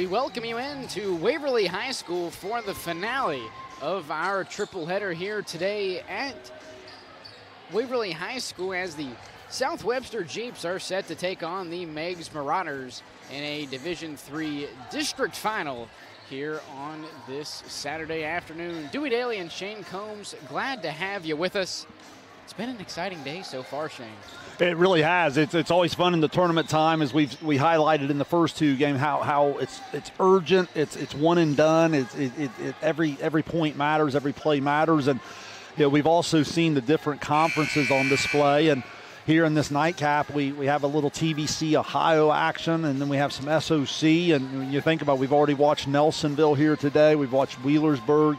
We welcome you into Waverly High School for the finale of our triple header here today at Waverly High School, as the South Webster Jeeps are set to take on the Meigs Marauders in a Division III district final here on this Saturday afternoon. Dewey Daly and Shane Combs, glad to have you with us. It's been an exciting day so far, Shane. It really has. It's always fun in the tournament time, as we highlighted in the first two games, how it's urgent. It's one and done. Every point matters, every play matters, and we've also seen the different conferences on display. And here in this nightcap, we have a little TVC Ohio action, and then we have some SOC. And when you think about it, we've already watched Nelsonville here today. We've watched Wheelersburg,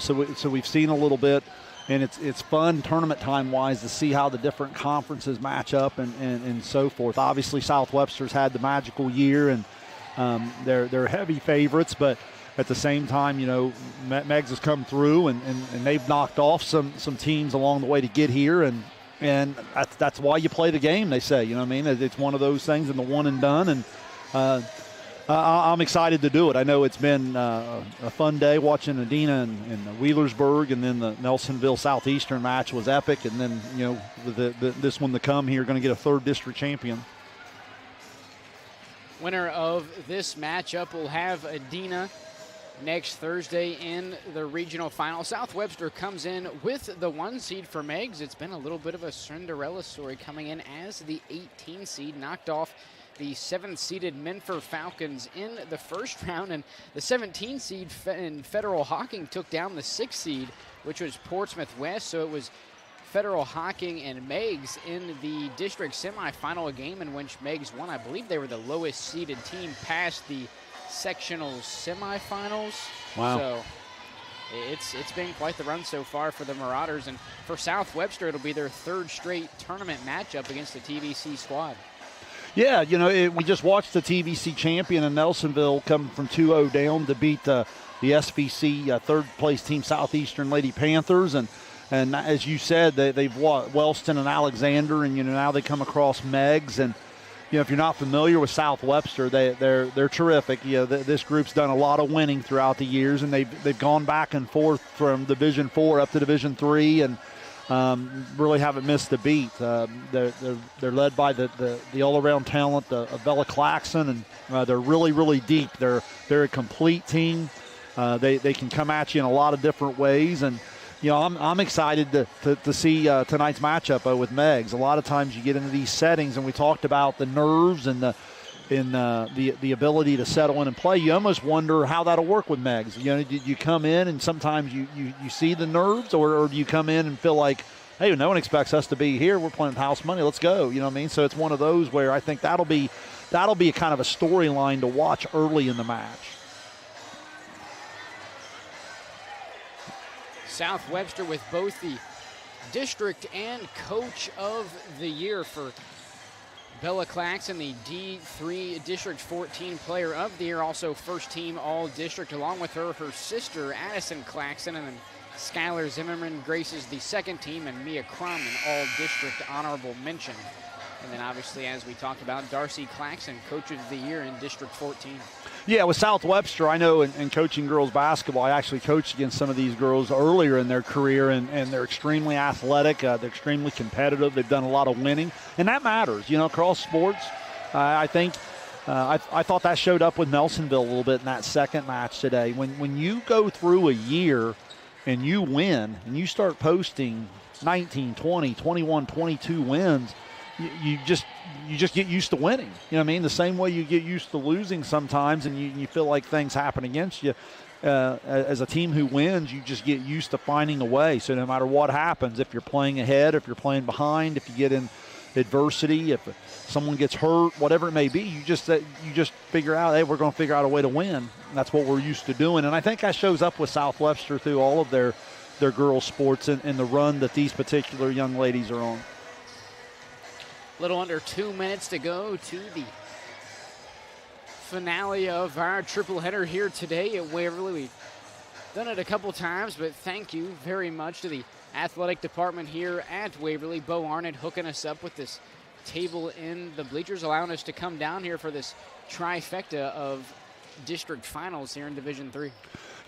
so we've seen a little bit. And it's fun tournament time-wise to see how the different conferences match up and so forth. Obviously, South Webster's had the magical year, and they're heavy favorites. But at the same time, Meigs has come through, and they've knocked off some teams along the way to get here. And that's why you play the game, they say. It's one of those things, and the one and done. And I'm excited to do it. I know it's been a fun day watching Adina and Wheelersburg, and then the Nelsonville Southeastern match was epic. And then, this one to come here, going to get a third district champion. Winner of this matchup will have Adina next Thursday in the regional final. South Webster comes in with the 1 seed for Meigs. It's been a little bit of a Cinderella story, coming in as the 18 seed, knocked off the 7th-seeded Menfor Falcons in the first round, and the 17 seed in Federal Hawking took down the 6th seed, which was Portsmouth West. So it was Federal Hawking and Meigs in the district semifinal, a game in which Meigs won. I believe they were the lowest-seeded team past the sectional semifinals. Wow. So it's been quite the run so far for the Marauders, and for South Webster, it'll be their third straight tournament matchup against the TVC squad. Yeah, we just watched the TVC champion in Nelsonville come from 2-0 down to beat the SVC third-place team Southeastern Lady Panthers. And as you said, they've Wellston and Alexander, and, now they come across Meigs. And, if you're not familiar with South Webster, they're terrific. This group's done a lot of winning throughout the years, and they've gone back and forth from Division IV up to Division III, and really haven't missed a beat. They're led by the all-around talent of Bella Claxon, and they're really, really deep. They're a complete team. They can come at you in a lot of different ways, and I'm excited to see tonight's matchup with Meigs. A lot of times you get into these settings, and we talked about the nerves and the ability to settle in and play. You almost wonder how that'll work with Meigs. Did you come in and sometimes you see the nerves, or do you come in and feel like, hey, no one expects us to be here. We're playing house money. Let's go. So it's one of those where I think that'll be a kind of a storyline to watch early in the match. South Webster with both the district and coach of the year for Bella Claxon, the D3 District 14 Player of the Year, also first team All-District, along with her sister Addison Claxon, and then Skylar Zimmerman graces the second team, and Mia Crum an All-District honorable mention. And then obviously, as we talked about, Darcy Claxon, Coach of the Year in District 14. Yeah, with South Webster, I know in coaching girls basketball, I actually coached against some of these girls earlier in their career, and they're extremely athletic. They're extremely competitive. They've done a lot of winning, and that matters, across sports. I think I thought that showed up with Nelsonville a little bit in that second match today. When you go through a year and you win, and you start posting 19, 20, 21, 22 wins, you just get used to winning. The same way you get used to losing sometimes, and you feel like things happen against you. As a team who wins, you just get used to finding a way. So no matter what happens, if you're playing ahead, if you're playing behind, if you get in adversity, if someone gets hurt, whatever it may be, you just figure out, hey, we're going to figure out a way to win. And that's what we're used to doing. And I think that shows up with South Webster through all of their girls' sports and the run that these particular young ladies are on. Little under 2 minutes to go to the finale of our triple header here today at Waverly. We've done it a couple times, but thank you very much to the athletic department here at Waverly. Bo Arnott hooking us up with this table in the bleachers, allowing us to come down here for this trifecta of district finals here in Division III.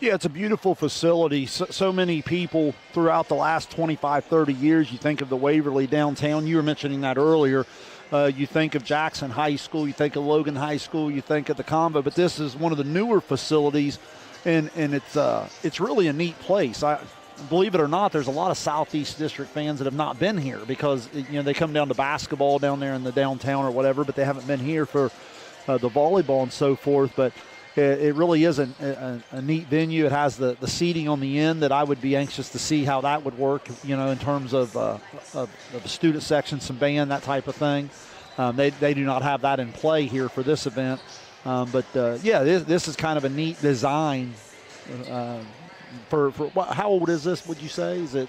Yeah, it's a beautiful facility. So many people throughout the last 25, 30 years, you think of the Waverly downtown. You were mentioning that earlier. You think of Jackson High School, you think of Logan High School, you think of the Combo, but this is one of the newer facilities, and it's really a neat place. Believe it or not, there's a lot of Southeast District fans that have not been here because they come down to basketball down there in the downtown or whatever, but they haven't been here for the volleyball and so forth. But it really is a neat venue. It has the seating on the end that I would be anxious to see how that would work, in terms of a student section, some band, that type of thing. They do not have that in play here for this event. This is kind of a neat design. For how old is this, would you say? Is it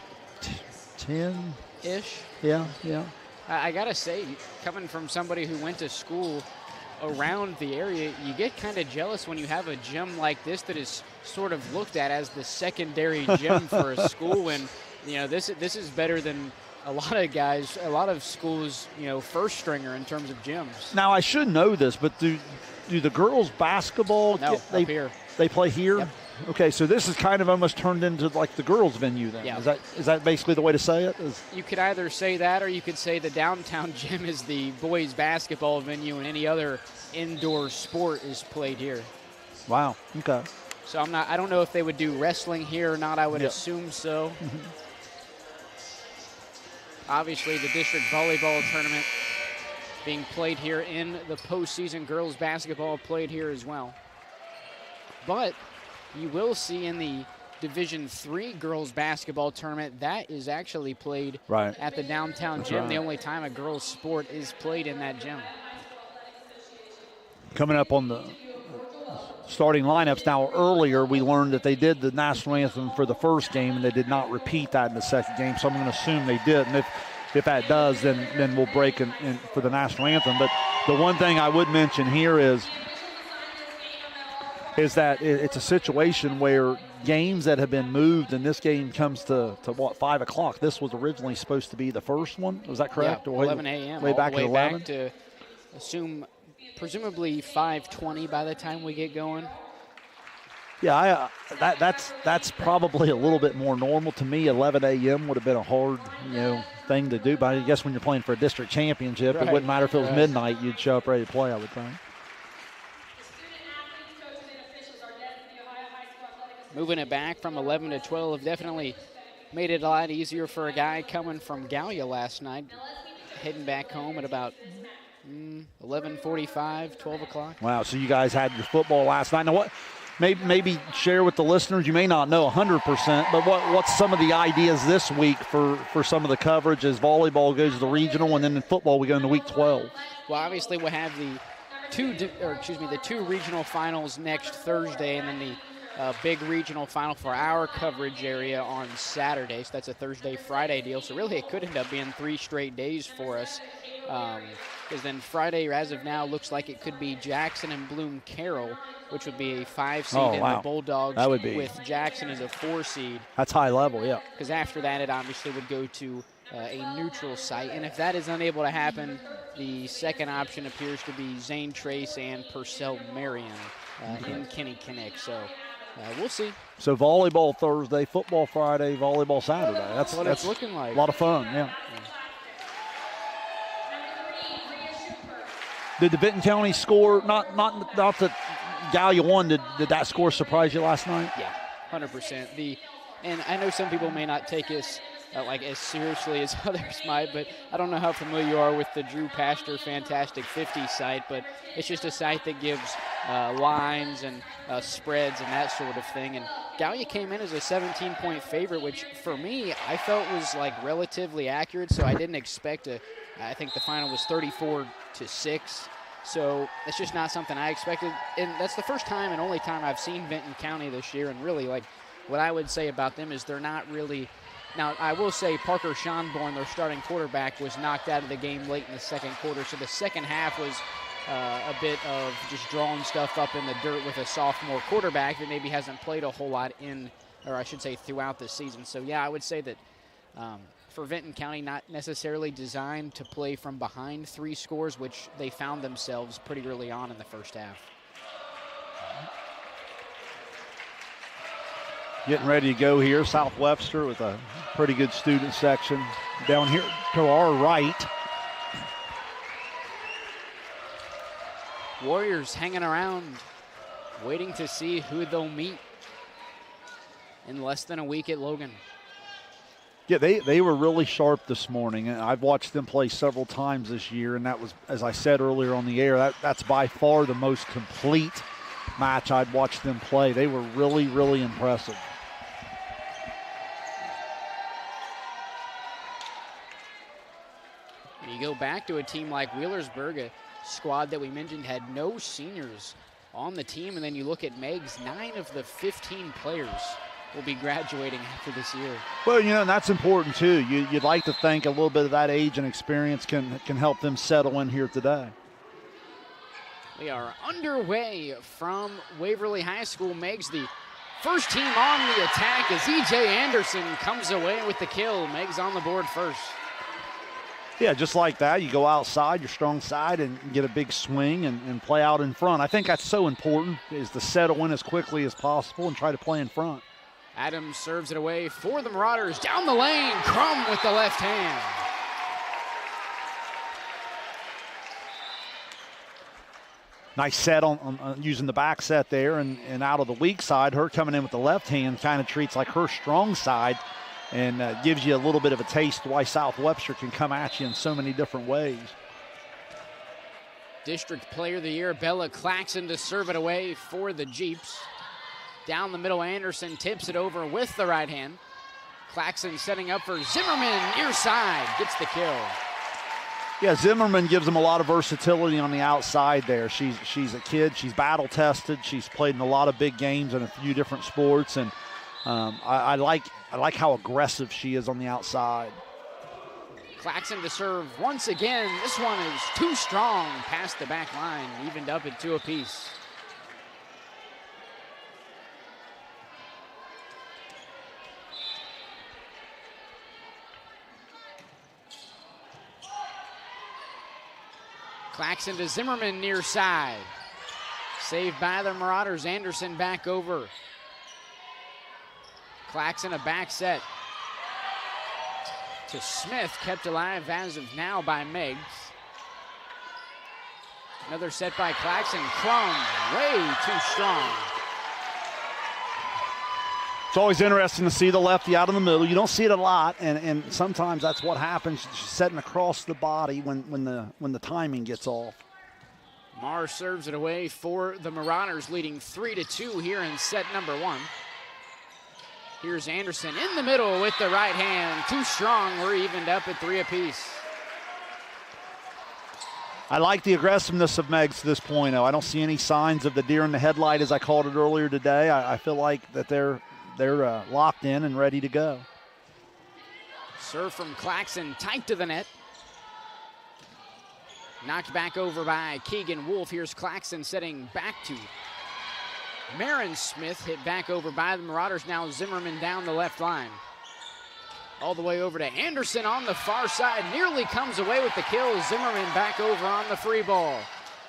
10-ish? Yeah. I got to say, coming from somebody who went to school around the area, you get kind of jealous when you have a gym like this that is sort of looked at as the secondary gym for a school. And, this is better than a lot of schools, first stringer in terms of gyms. Now, I should know this, but do the girls basketball? No, up here. They play here? Yep. Okay, so this is kind of almost turned into like the girls' venue then. Yeah. Is that basically the way to say it? You could either say that, or you could say the downtown gym is the boys' basketball venue, and any other indoor sport is played here. Wow. Okay. So I don't know if they would do wrestling here or not. I would assume so. Obviously, the district volleyball tournament being played here in the postseason. Girls basketball played here as well. But you will see in the Division III girls basketball tournament, that is actually played at the downtown gym. Right. The only time a girls sport is played in that gym. Coming up on the starting lineups now, earlier we learned that they did the national anthem for the first game and they did not repeat that in the second game, so I'm going to assume they did. And if that does, then we'll break in for the national anthem. But the one thing I would mention here is that it's a situation where games that have been moved, and this game comes to 5 o'clock. This was originally supposed to be the first one. Was that correct? Yeah, 11 a.m. Way back at 11? Back to presumably 5:20 by the time we get going. Yeah, that's probably a little bit more normal to me. 11 a.m. would have been a hard, thing to do. But I guess when you're playing for a district championship, it wouldn't matter if it was midnight. You'd show up ready to play, I would think. Moving it back from 11 to 12 definitely made it a lot easier for a guy coming from Gallia last night, heading back home at about 11:45, 12 o'clock. Wow, so you guys had your football last night. Now, what? Maybe share with the listeners. You may not know 100%, but what's some of the ideas this week for some of the coverage as volleyball goes to the regional, and then in football we go into week 12? Well, obviously we'll have the two regional finals next Thursday, and then the big regional final for our coverage area on Saturday. So that's a Thursday-Friday deal. So really it could end up being 3 straight days for us. Because then Friday, as of now, looks like it could be Jackson and Bloom Carroll, which would be a 5 seed, and the Bulldogs that would be. With Jackson as a 4 seed. That's high level, yeah. Because after that, it obviously would go to a neutral site. And if that is unable to happen, the second option appears to be Zane Trace and Purcell Marion in Kenny Kinnick. So we'll see. So volleyball Thursday, football Friday, volleyball Saturday. That's what it's looking like. A lot of fun, yeah. Did the Benton County score, not that Gallia won, did that score surprise you last night? Yeah, 100%. And I know some people may not take this as seriously as others might, but I don't know how familiar you are with the Drew Pastor Fantastic 50 site, but it's just a site that gives lines and spreads and that sort of thing. And Gallia came in as a 17-point favorite, which for me I felt was relatively accurate, so I didn't expect I think the final was 34-6. So that's just not something I expected. And that's the first time and only time I've seen Benton County this year. And really, what I would say about them is they're not really – now, I will say Parker Schonborn, their starting quarterback, was knocked out of the game late in the second quarter. So the second half was a bit of just drawing stuff up in the dirt with a sophomore quarterback that maybe hasn't played a whole lot throughout the season. So, yeah, I would say that for Benton County, not necessarily designed to play from behind 3 scores, which they found themselves pretty early on in the first half. Getting ready to go here. South Webster with a pretty good student section down here to our right. Warriors hanging around, waiting to see who they'll meet in less than a week at Logan. Yeah, they were really sharp this morning. I've watched them play several times this year, and that was, as I said earlier on the air, that's by far the most complete match I'd watched them play. They were really, really impressive. You go back to a team like Wheelersburg, a squad that we mentioned had no seniors on the team, and then you look at Meigs, 9 of the 15 players will be graduating after this year. Well, you know, and that's important too. You'd like to think a little bit of that age and experience can help them settle in here today. We are underway from Waverly High School. Meigs, the first team on the attack as E.J. Anderson comes away with the kill. Meigs on the board first. Yeah, just like that, you go outside, your strong side, and get a big swing and play out in front. I think that's so important, is to settle in as quickly as possible and try to play in front. Adams serves it away for the Marauders. Down the lane, Crum with the left hand. Nice set on using the back set there, and out of the weak side, her coming in with the left hand kind of treats like her strong side and gives you a little bit of a taste why South Webster can come at you in so many different ways. District Player of the Year, Bella Claxon to serve it away for the Jeeps. Down the middle, Anderson tips it over with the right hand. Claxon setting up for Zimmerman, near side, gets the kill. Yeah, Zimmerman gives them a lot of versatility on the outside there. She's a kid, she's battle tested, she's played in a lot of big games in a few different sports, and I like how aggressive she is on the outside. Claxon to serve once again. This one is too strong past the back line, evened up at 2 apiece. Claxon to Zimmerman near side. Saved by the Marauders. Anderson back over. Claxon a back set to Smith, kept alive as of now by Meigs. Another set by Claxon. Crum, way too strong. It's always interesting to see the lefty out in the middle. You don't see it a lot, and sometimes that's what happens. She's setting across the body when the timing gets off. Marr serves it away for the Marauders, leading 3-2 here in set number 1. Here's Anderson in the middle with the right hand. Too strong. We're evened up at 3 apiece. I like the aggressiveness of Meigs to this point. I don't see any signs of the deer in the headlight, as I called it earlier today. I feel like that they're locked in and ready to go. Serve from Claxon, tight to the net. Knocked back over by Keegan Wolf. Here's Claxon setting back to Marin Smith, hit back over by the Marauders. Now Zimmerman down the left line. All the way over to Anderson on the far side. Nearly comes away with the kill. Zimmerman back over on the free ball.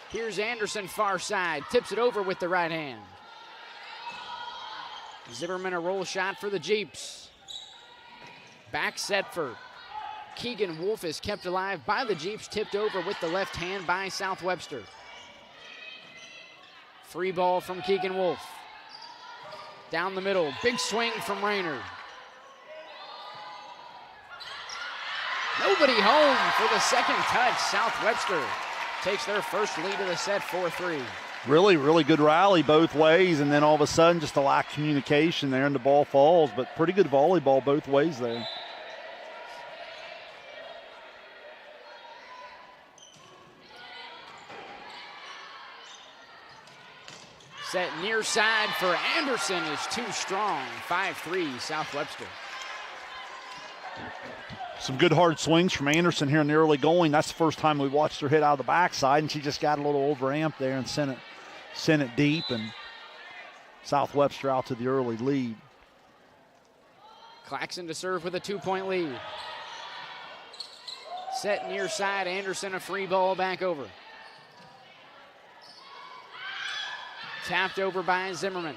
Here's Anderson far side. Tips it over with the right hand. Zimmerman a roll shot for the Jeeps. Back set for Keegan Wolf is kept alive by the Jeeps. Tipped over with the left hand by South Webster. Free ball from Keegan Wolf. Down the middle, big swing from Rayner. Nobody home for the second touch. South Webster takes their first lead of the set, 4-3. Really, really good rally both ways, and then all of a sudden just a lack of communication there and the ball falls, but pretty good volleyball both ways there. Set near side for Anderson is too strong. 5-3 South Webster. Some good hard swings from Anderson here in the early going. That's the first time we watched her hit out of the backside, and she just got a little overamped there and sent it deep, and South Webster out to the early lead. Claxon to serve with a 2-point lead. Set near side, Anderson a free ball back over. Tapped over by Zimmerman.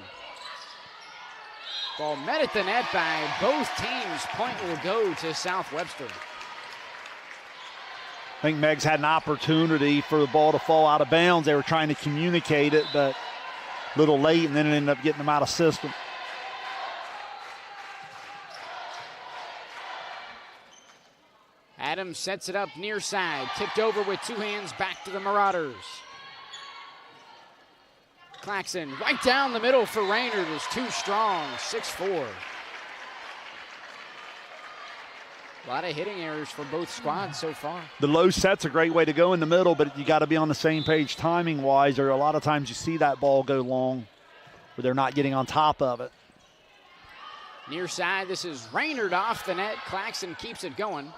Ball met at the net by both teams. Point will go to South Webster. I think Meigs had an opportunity for the ball to fall out of bounds. They were trying to communicate it, but a little late, and then it ended up getting them out of system. Adams sets it up near side. Tipped over with two hands back to the Marauders. Claxon right down the middle for Raynard is too strong, 6'4". A lot of hitting errors for both squads so far. The low set's a great way to go in the middle, but you got to be on the same page timing-wise, or a lot of times you see that ball go long where they're not getting on top of it. Near side, this is Raynard off the net. Claxon keeps it going.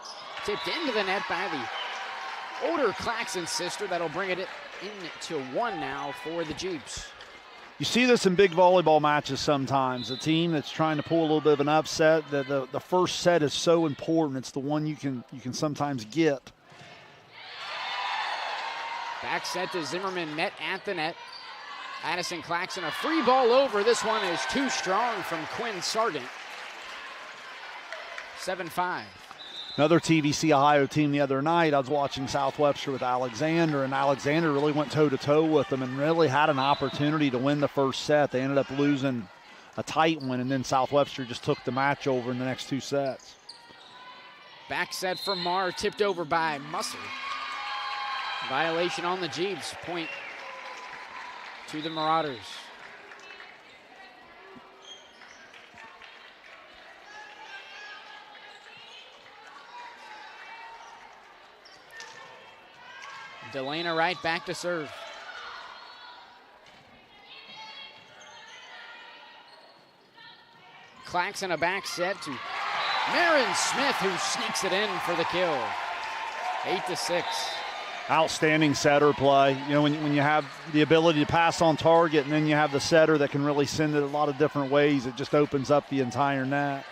Tipped into the net by the older Claxon sister. That'll bring it into one now for the Jeeps. You see this in big volleyball matches sometimes. A team that's trying to pull a little bit of an upset, the first set is so important. It's the one you can sometimes get. Back set to Zimmerman, met at the net. Addison Claxon, a free ball over. This one is too strong from Quinn Sargent. 7-5. Another TVC Ohio team the other night, I was watching South Webster with Alexander, and Alexander really went toe-to-toe with them and really had an opportunity to win the first set. They ended up losing a tight one, and then South Webster just took the match over in the next two sets. Back set for Marr, tipped over by Musser. Violation on the Jeeps, point to the Marauders. Delana Wright back to serve. Claxon a back set to Marin Smith, who sneaks it in for the kill. 8-6. Outstanding setter play. You know, when you have the ability to pass on target and then you have the setter that can really send it a lot of different ways, it just opens up the entire net.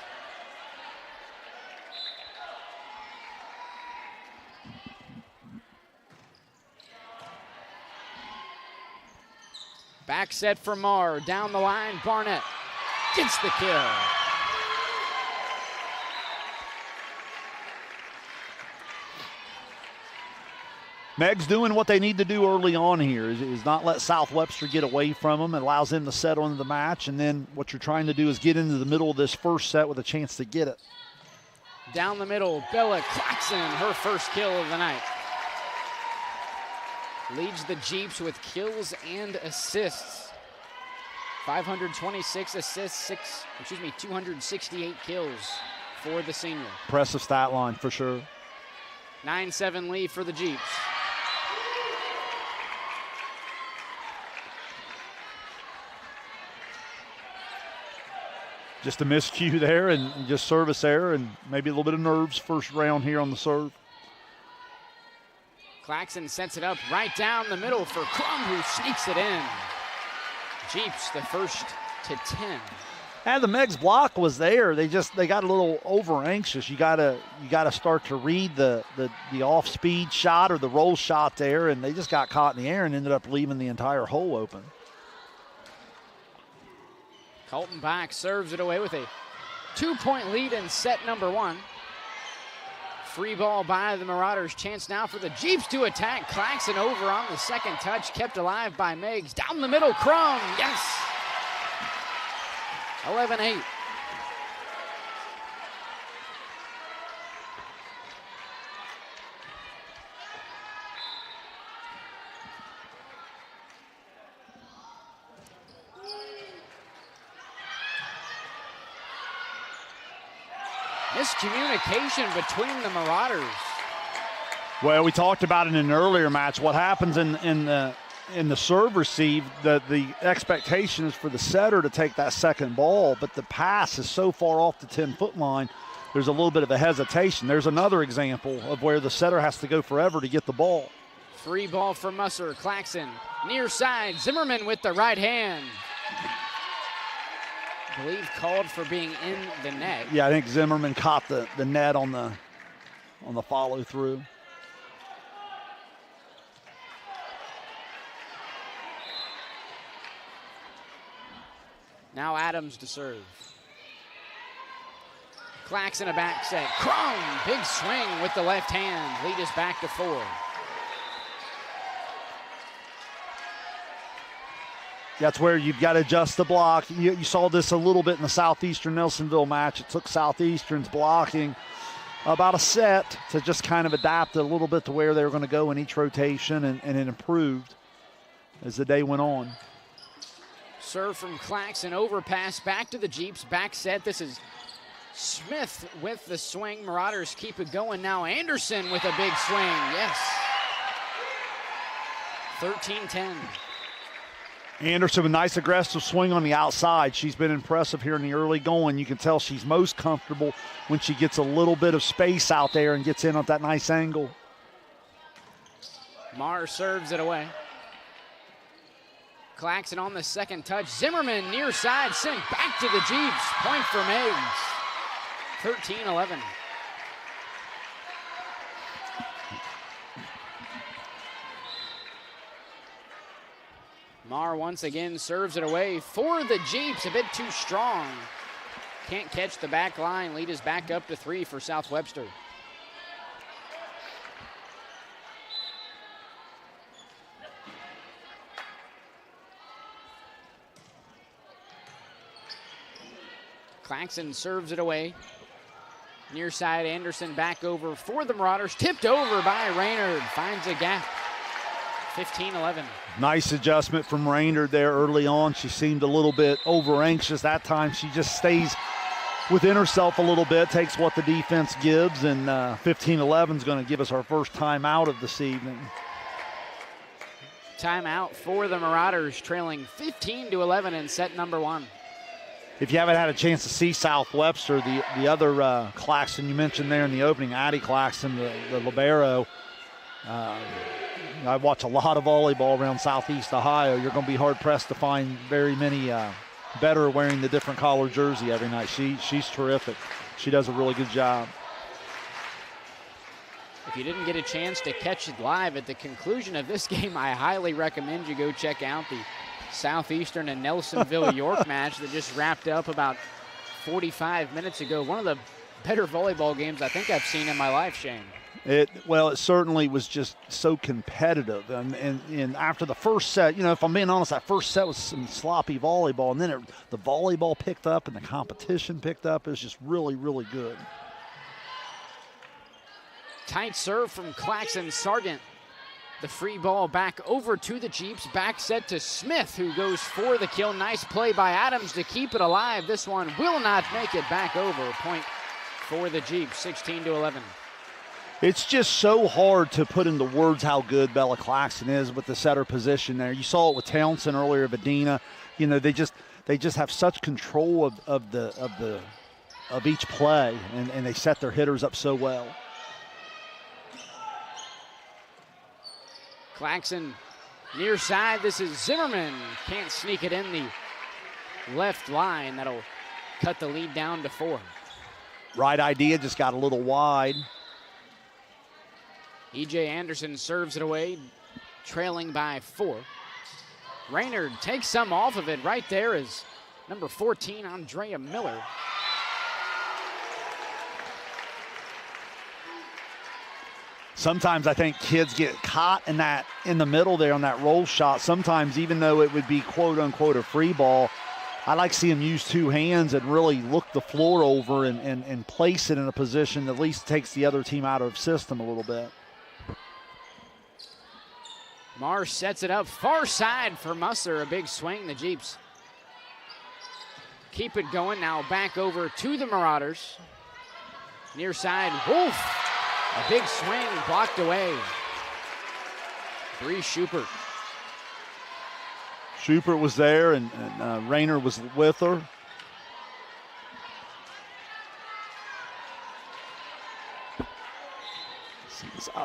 Back set for Marr, down the line, Barnett gets the kill. Meigs doing what they need to do early on here is not let South Webster get away from them. It allows them to settle into the match, and then what you're trying to do is get into the middle of this first set with a chance to get it. Down the middle, Bella Claxon, her first kill of the night. Leads the Jeeps with kills and assists. 526 assists, 268 kills for the senior. Impressive stat line for sure. 9-7 lead for the Jeeps. Just a miscue there and just service error and maybe a little bit of nerves first round here on the serve. Claxon sets it up right down the middle for Crum, who sneaks it in. Jeeps the first to 10. And the Meigs block was there. They got a little over anxious. You gotta start to read the off speed shot or the roll shot there, and they just got caught in the air and ended up leaving the entire hole open. Colton Bach serves it away with a 2-point lead in set number one. Free ball by the Marauders. Chance now for the Jeeps to attack. Claxon over on the second touch. Kept alive by Meigs. Down the middle, Crum. Yes! 11-8. Miscommunication between the Marauders. Well, we talked about it in an earlier match. What happens in the serve receive, the expectation is for the setter to take that second ball, but the pass is so far off the 10-foot line, there's a little bit of a hesitation. There's another example of where the setter has to go forever to get the ball. Free ball for Musser. Claxon near side. Zimmerman with the right hand. I believe called for being in the net. Yeah, I think Zimmerman caught the net on the follow through. Now Adams to serve. Claxon a back set. Crum, big swing with the left hand. Lead is back to 4. That's where you've got to adjust the block. You saw this a little bit in the Southeastern Nelsonville match. It took Southeastern's blocking about a set to just kind of adapt a little bit to where they were going to go in each rotation, and it improved as the day went on. Serve from Claxon, overpass back to the Jeeps, back set. This is Smith with the swing. Marauders keep it going now. Anderson with a big swing, yes. 13-10. Anderson with a nice aggressive swing on the outside. She's been impressive here in the early going. You can tell she's most comfortable when she gets a little bit of space out there and gets in at that nice angle. Marr serves it away. Claxon on the second touch. Zimmerman near side, sent back to the Jeeps. Point for Meigs. 13-11. Marr once again serves it away for the Jeeps. A bit too strong. Can't catch the back line. Lead is back up to 3 for South Webster. Claxon serves it away. Near side, Anderson back over for the Marauders. Tipped over by Raynard. Finds a gap. 15-11. Nice adjustment from Raynard there early on. She seemed a little bit over anxious that time. She just stays within herself a little bit, takes what the defense gives, and 15-11 is going to give us our first timeout of this evening. Timeout for the Marauders, trailing 15-11 in set number 1. If you haven't had a chance to see South Webster, the other Claxon you mentioned there in the opening, Addie Claxon, the libero, I watch a lot of volleyball around Southeast Ohio. You're going to be hard-pressed to find very many better wearing the different collar jersey every night. She's terrific. She does a really good job. If you didn't get a chance to catch it live at the conclusion of this game, I highly recommend you go check out the Southeastern and Nelsonville York match that just wrapped up about 45 minutes ago. One of the better volleyball games I think I've seen in my life, Shane. It certainly was just so competitive. And after the first set, if I'm being honest, that first set was some sloppy volleyball. And then the volleyball picked up and the competition picked up. It was just really, really good. Tight serve from Claxon. Sargent. The free ball back over to the Jeeps. Back set to Smith, who goes for the kill. Nice play by Adams to keep it alive. This one will not make it back over. Point for the Jeeps, 16-11. It's just so hard to put into words how good Bella Claxon is with the setter position there. You saw it with Townsend earlier, Vadina. They just have such control of each play, and they set their hitters up so well. Claxon near side. This is Zimmerman. Can't sneak it in the left line. That'll cut the lead down to 4. Right idea, just got a little wide. E.J. Anderson serves it away, trailing by 4. Raynard takes some off of it. Right there is number 14, Andrea Miller. Sometimes I think kids get caught in the middle there on that roll shot. Sometimes, even though it would be quote unquote a free ball, I like to see them use 2 hands and really look the floor over and place it in a position that at least takes the other team out of system a little bit. Marr sets it up far side for Musser. A big swing. The Jeeps keep it going. Now back over to the Marauders. Near side, Wolf. A big swing blocked away. Bree Schubert. Schubert was there, and Raynard was with her.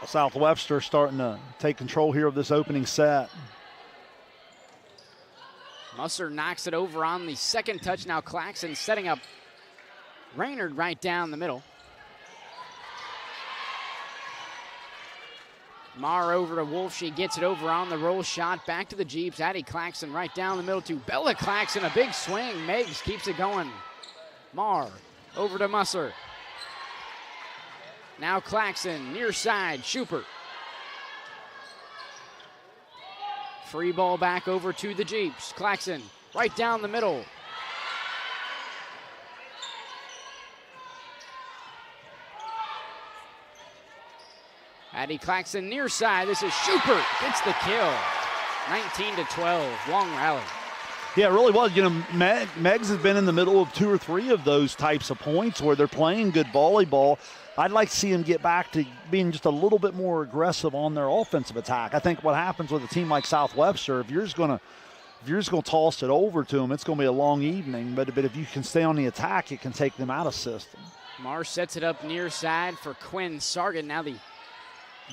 South Webster starting to take control here of this opening set. Musser knocks it over on the second touch. Now Claxon setting up Raynard right down the middle. Marr over to Wolf. She gets it over on the roll shot. Back to the Jeeps. Addie Claxon right down the middle to Bella Claxon. A big swing. Meigs keeps it going. Marr over to Musser. Now Claxon, near side, Schubert. Free ball back over to the Jeeps. Claxon, right down the middle. Addie Claxon, near side. This is Schubert, gets the kill. 19-12, long rally. Yeah, it really was. You know, Meigs has been in the middle of 2 or 3 of those types of points where they're playing good volleyball. I'd like to see them get back to being just a little bit more aggressive on their offensive attack. I think what happens with a team like South Webster, if you're just going to toss it over to them, it's going to be a long evening. But if you can stay on the attack, it can take them out of system. Marr sets it up near side for Quinn Sargent. Now the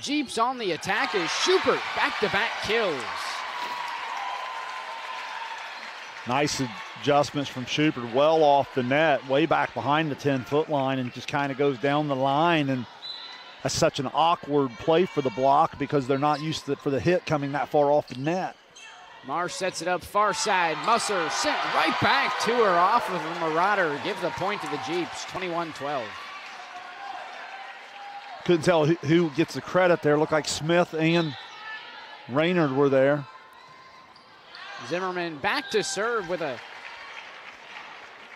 Jeeps on the attack is Schubert. Back-to-back kills. Nice adjustments from Schubert, well off the net, way back behind the 10-foot line, and just kind of goes down the line. And that's such an awkward play for the block because they're not used to for the hit coming that far off the net. Marr sets it up far side. Musser sent right back to her off of the Marauder. Give the point to the Jeeps, 21-12. Couldn't tell who gets the credit there. Looked like Smith and Raynard were there. Zimmerman back to serve with a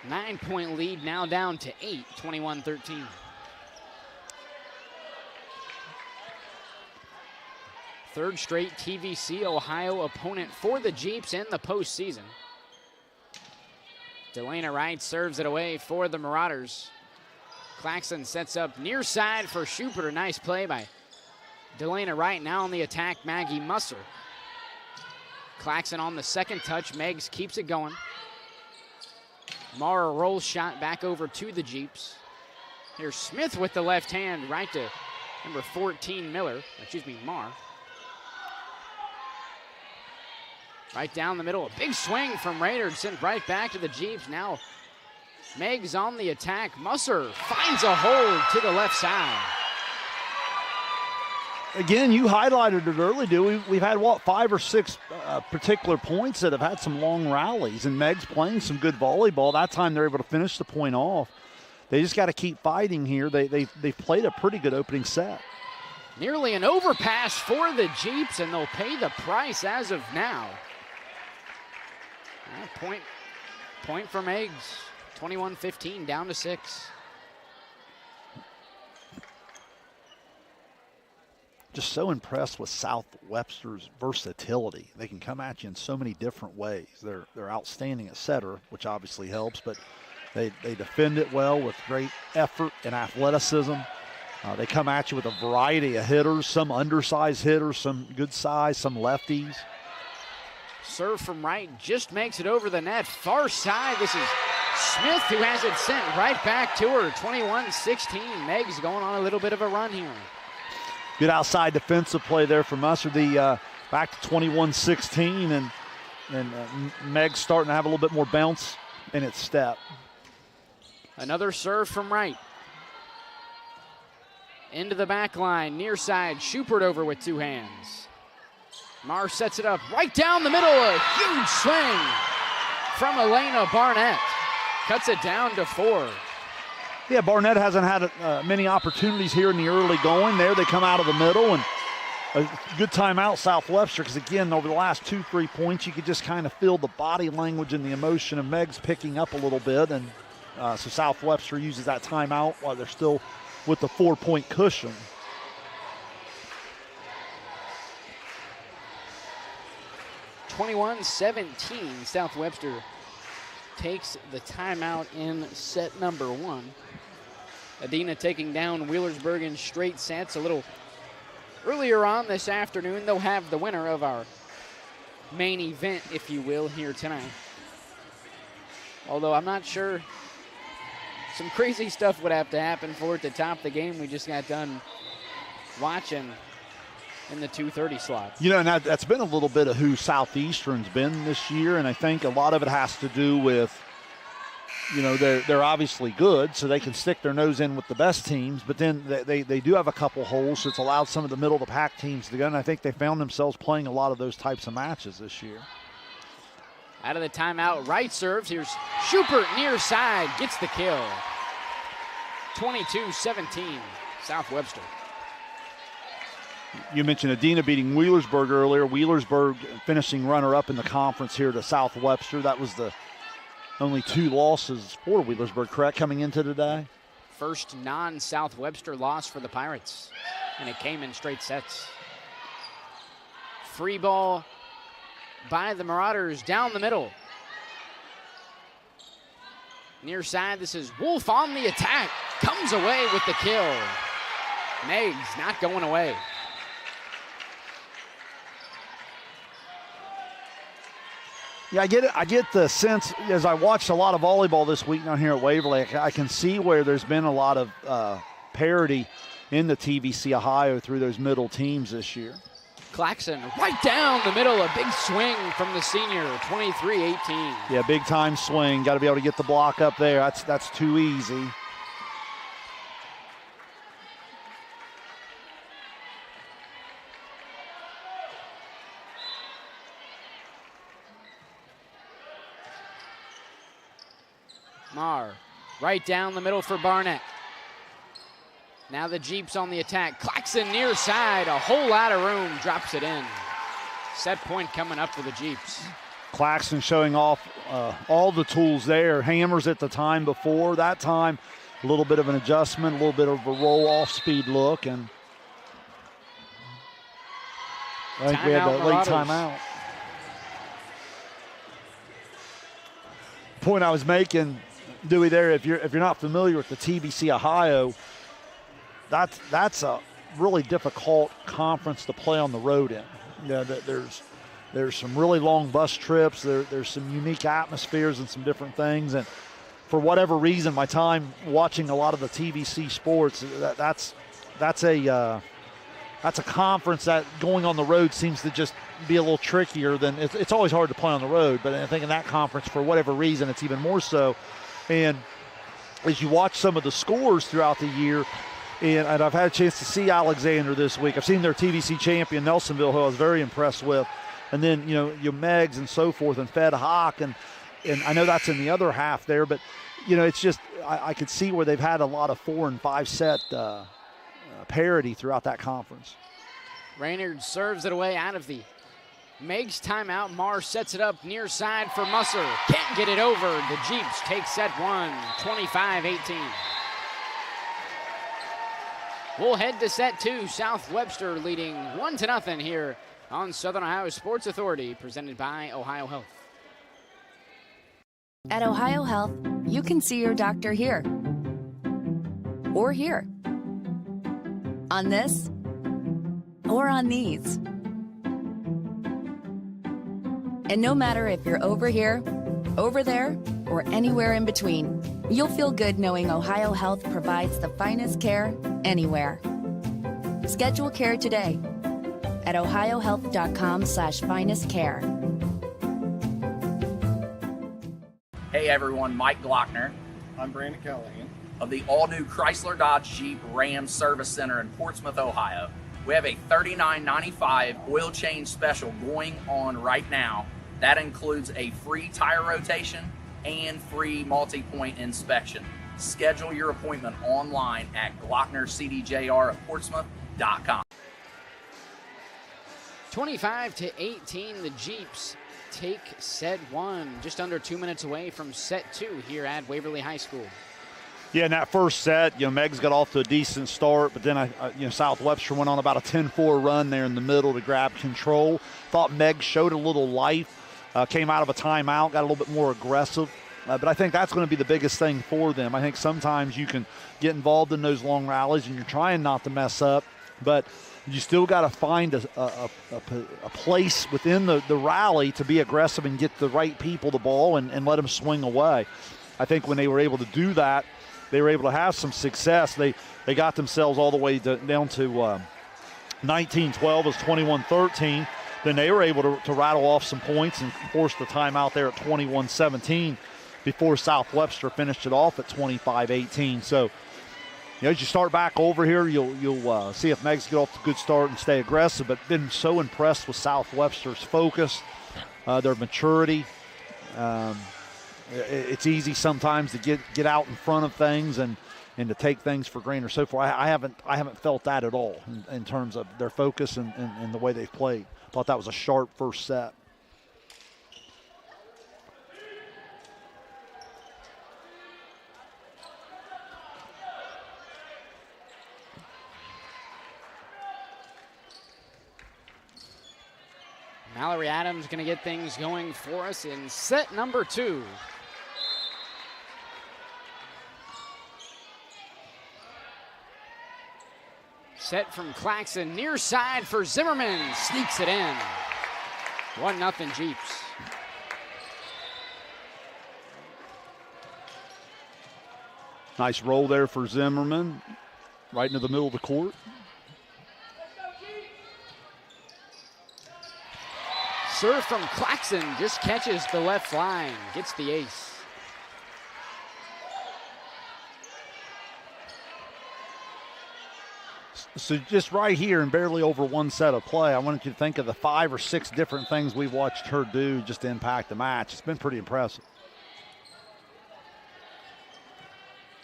9-point lead, now down to 8, 21-13. Third straight TVC Ohio opponent for the Jeeps in the postseason. Delana Wright serves it away for the Marauders. Claxon sets up near side for Schubert. A nice play by Delana Wright. Now on the attack, Maggie Musser. Claxon on the second touch. Meigs keeps it going. Mara rolls shot back over to the Jeeps. Here's Smith with the left hand right to number 14, Marr. Right down the middle. A big swing from Raynard sent right back to the Jeeps. Now Meigs on the attack. Musser finds a hold to the left side. Again, you highlighted it early, dude. We've had, 5 or 6 particular points that have had some long rallies, and Meigs playing some good volleyball. That time they're able to finish the point off. They just got to keep fighting here. They've played a pretty good opening set. Nearly an overpass for the Jeeps, and they'll pay the price as of now. Point for Meigs. 21-15, down to 6. Just so impressed with South Webster's versatility. They can come at you in so many different ways. They're outstanding at setter, which obviously helps, but they defend it well with great effort and athleticism. They come at you with a variety of hitters, some undersized hitters, some good size, some lefties. Serve from right, just makes it over the net. Far side, this is Smith who has it sent right back to her. 21-16, Meigs going on a little bit of a run here. Good outside defensive play there from Musser. Back to 21-16, and Meigs starting to have a little bit more bounce in its step. Another serve from right. Into the back line, near side, Schubert over with 2 hands. Marr sets it up right down the middle, a huge swing from Elena Barnett. Cuts it down to 4. Yeah, Barnett hasn't had many opportunities here in the early going. There they come out of the middle, and a good timeout, South Webster, because again, over the last 2-3 points, you could just kind of feel the body language and the emotion of Meigs picking up a little bit, and so South Webster uses that timeout while they're still with the 4-point cushion. (21-17), South Webster takes the timeout in set number 1. Adina taking down Wheelersburg in straight sets. A little earlier on this afternoon, they'll have the winner of our main event, if you will, here tonight. Although I'm not sure, some crazy stuff would have to happen for it to top the game we just got done watching in the 2:30 slot. You know, and that's been a little bit of who Southeastern's been this year, and I think a lot of it has to do with, you know, they're obviously good, so they can stick their nose in with the best teams, but then they do have a couple holes, so it's allowed some of the middle-of-the-pack teams to go, and I think they found themselves playing a lot of those types of matches this year. Out of the timeout, right serves. Here's Schubert near side, gets the kill. 22-17. South Webster. You mentioned Adina beating Wheelersburg earlier. Wheelersburg finishing runner-up in the conference here to South Webster. That was the only 2 losses for Wheelersburg, correct, coming into today? First non-South Webster loss for the Pirates, and it came in straight sets. Free ball by the Marauders down the middle. Near side, this is Wolf on the attack. Comes away with the kill. Meigs not going away. Yeah, I get the sense, as I watched a lot of volleyball this week down here at Waverly, I can see where there's been a lot of parity in the TVC Ohio through those middle teams this year. Claxon right down the middle, a big swing from the senior, 23-18. Yeah, big time swing. Got to be able to get the block up there. That's too easy. Marr right down the middle for Barnett. Now the Jeeps on the attack. Claxon near side, a whole lot of room, drops it in. Set point coming up for the Jeeps. Claxon showing off all the tools there. Hammers at the time before. That time, a little bit of an adjustment, a little bit of a roll-off speed look, and I think we had the late timeout. Point I was making, Dewey, there, if you're not familiar with the TVC Ohio, that's a really difficult conference to play on the road in. You know, there's some really long bus trips. There's some unique atmospheres and some different things. And for whatever reason, my time watching a lot of the TVC sports, that's a conference that going on the road seems to just be a little trickier than it's always hard to play on the road. But I think in that conference, for whatever reason, it's even more so. And as you watch some of the scores throughout the year, and I've had a chance to see Alexander this week. I've seen their TVC champion, Nelsonville, who I was very impressed with. And then, your Meigs and so forth, and Fed Hock. And I know that's in the other half there, but, it's just I could see where they've had a lot of 4 and 5 set parity throughout that conference. Raynard serves it away out of the Meigs timeout. Marr sets it up near side for Musser. Can't get it over. The Jeeps take set 1, 25-18. We'll head to set 2. South Webster leading 1-0 here on Southern Ohio Sports Authority, presented by OhioHealth. At OhioHealth, you can see your doctor here or here, on this or on these. And no matter if you're over here, over there, or anywhere in between, you'll feel good knowing OhioHealth provides the finest care anywhere. Schedule care today at ohiohealth.com/finestcare. Hey everyone, Mike Glockner. I'm Brandon Callahan. Of the all-new Chrysler Dodge Jeep Ram Service Center in Portsmouth, Ohio. We have a $39.95 oil change special going on right now. That includes a free tire rotation and free multi-point inspection. Schedule your appointment online at glocknercdjr@portsmouth.com. 25-18, the Jeeps take set 1, just under 2 minutes away from set 2 here at Waverly High School. Yeah, in that first set, Meigs got off to a decent start, but then South Webster went on about a 10-4 run there in the middle to grab control. Thought Meigs showed a little life, came out of a timeout, got a little bit more aggressive. But I think that's going to be the biggest thing for them. I think sometimes you can get involved in those long rallies and you're trying not to mess up, but you still got to find a place within the rally to be aggressive and get the right people the ball and let them swing away. I think when they were able to do that, they were able to have some success. They got themselves all the way down to 19-12 as 21-13. Then they were able to rattle off some points and force the timeout there at 21-17 before South Webster finished it off at 25-18. So, as you start back over here, you'll see if Meigs get off to a good start and stay aggressive. But been so impressed with South Webster's focus, their maturity. It's easy sometimes to get out in front of things and and to take things for granted. So far, I haven't felt that at all in terms of their focus and the way they've played. Thought that was a sharp first set. Mallory Adams going to get things going for us in set number 2. Set from Claxon, near side for Zimmerman, sneaks it in. 1-0 Jeeps. Nice roll there for Zimmerman, right into the middle of the court. Serve from Claxon, just catches the left line, gets the ace. So just right here and barely over one set of play, I wanted you to think of the 5 or 6 different things we've watched her do just to impact the match. It's been pretty impressive.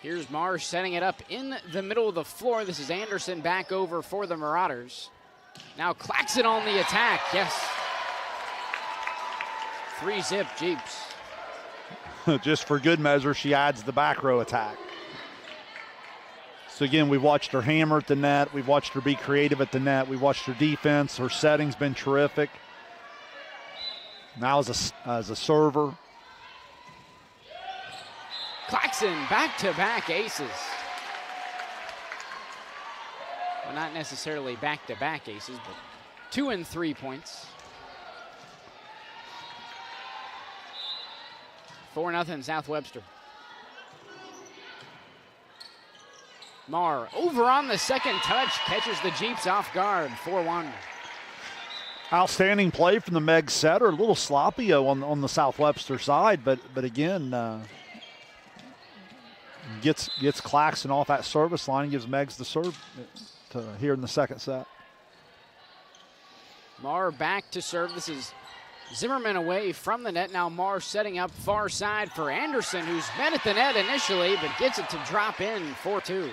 Here's Marsh setting it up in the middle of the floor. This is Anderson back over for the Marauders. Now Claxon on the attack, yes. 3-zip Jeeps. Just for good measure, she adds the back row attack. So again, we've watched her hammer at the net. We've watched her be creative at the net. We've watched her defense. Her setting's been terrific. Now as a server. Claxon back-to-back aces. Well, not necessarily back-to-back aces, but 2 and 3 points. 4-0 South Webster. Marr over on the second touch, catches the Jeeps off guard, 4-1. Outstanding play from the Meigs setter. A little sloppy on the South Webster side, but again, gets Claxon off that service line and gives Meigs the serve here in the second set. Marr back to serve. This is Zimmerman away from the net. Now Marr setting up far side for Anderson, who's been at the net initially, but gets it to drop in, 4-2.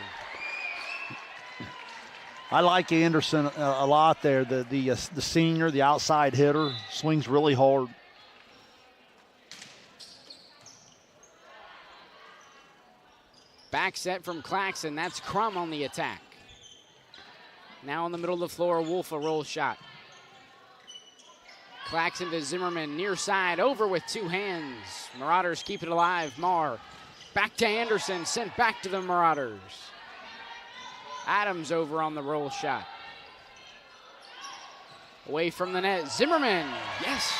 I like Anderson a lot there. The senior, the outside hitter, swings really hard. Back set from Claxon. That's Crum on the attack. Now in the middle of the floor, Wolf a roll shot. Claxon to Zimmerman, near side, over with 2 hands. Marauders keep it alive. Marr back to Anderson, sent back to the Marauders. Adams over on the roll shot. Away from the net, Zimmerman, yes.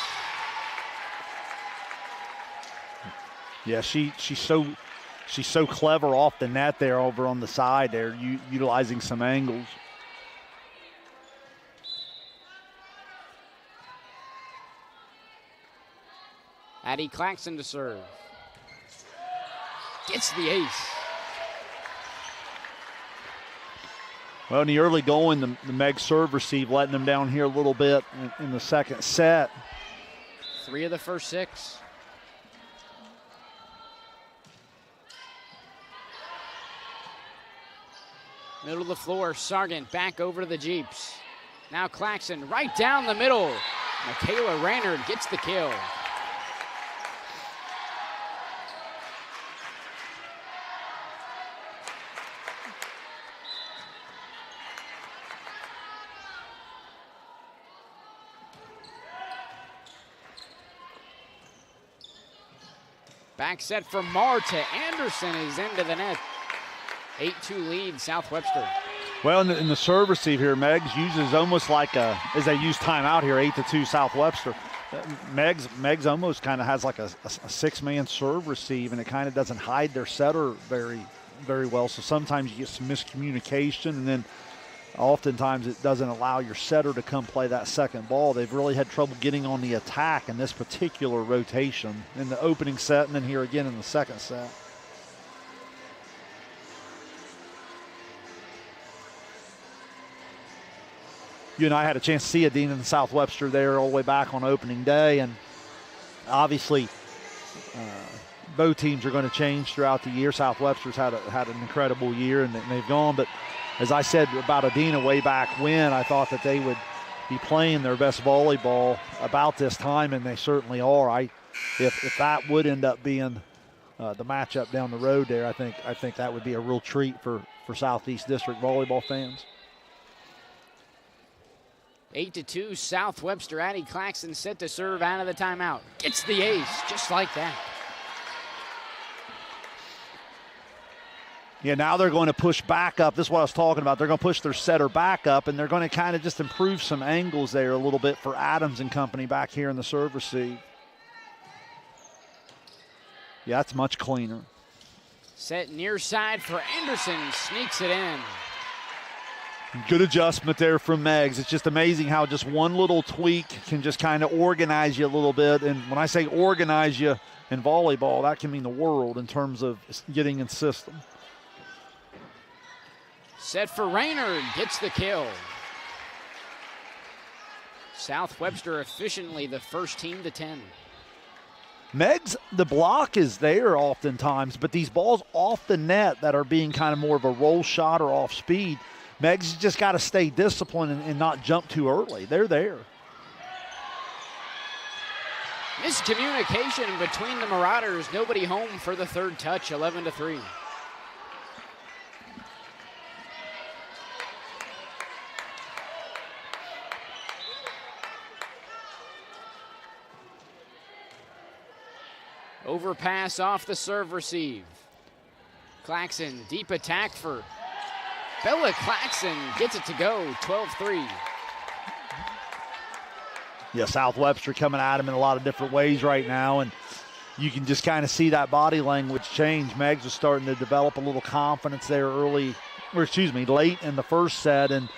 Yeah, she's so clever off the net there over on the side there, utilizing some angles. Addie Claxon to serve. Gets the ace. Well, in the early going, the Meigs serve receive, letting them down here a little bit in the second set. 3 of the first 6. Middle of the floor, Sargent back over to the Jeeps. Now Claxon right down the middle. Michaela Raynard gets the kill. Back set from Marr to Anderson is into the net. 8-2 lead, South Webster. Well, in the serve receive here, Meigs uses almost like as they use timeout here, 8-2 South Webster. Meigs almost kind of has like a 6-man serve receive, and it kind of doesn't hide their setter very, very well. So sometimes you get some miscommunication, and then oftentimes it doesn't allow your setter to come play that second ball. They've really had trouble getting on the attack in this particular rotation in the opening set and then here again in the second set. You and I had a chance to see Adina and South Webster there all the way back on opening day, and obviously both teams are going to change throughout the year. South Webster's had an incredible year, and they've gone. But as I said about Adina way back when, I thought that they would be playing their best volleyball about this time, and they certainly are. If that would end up being the matchup down the road there, I think that would be a real treat for Southeast District volleyball fans. 8-2, South Webster. Addie Claxton set to serve out of the timeout. Gets the ace, just like that. Yeah, now they're going to push back up. This is what I was talking about. They're going to push their setter back up, and they're going to kind of just improve some angles there a little bit for Adams and company back here in the serve receive. Yeah, that's much cleaner. Set near side for Anderson, sneaks it in. Good adjustment there from Meigs. It's just amazing how just one little tweak can just kind of organize you a little bit. And when I say organize you in volleyball, that can mean the world in terms of getting in system. Set for Raynard, gets the kill. South Webster efficiently the first team to 10. Meigs, the block is there oftentimes, but these balls off the net that are being kind of more of a roll shot or off speed, Meigs just got to stay disciplined and not jump too early. They're there. Miscommunication between the Marauders. Nobody home for the third touch, 11-3. Overpass off the serve receive. Claxton, deep attack for Bella Claxton, gets it to go, 12-3. Yeah, South Webster coming at him in a lot of different ways right now, and you can just kind of see that body language change. Meigs was starting to develop a little confidence there late in the first set, and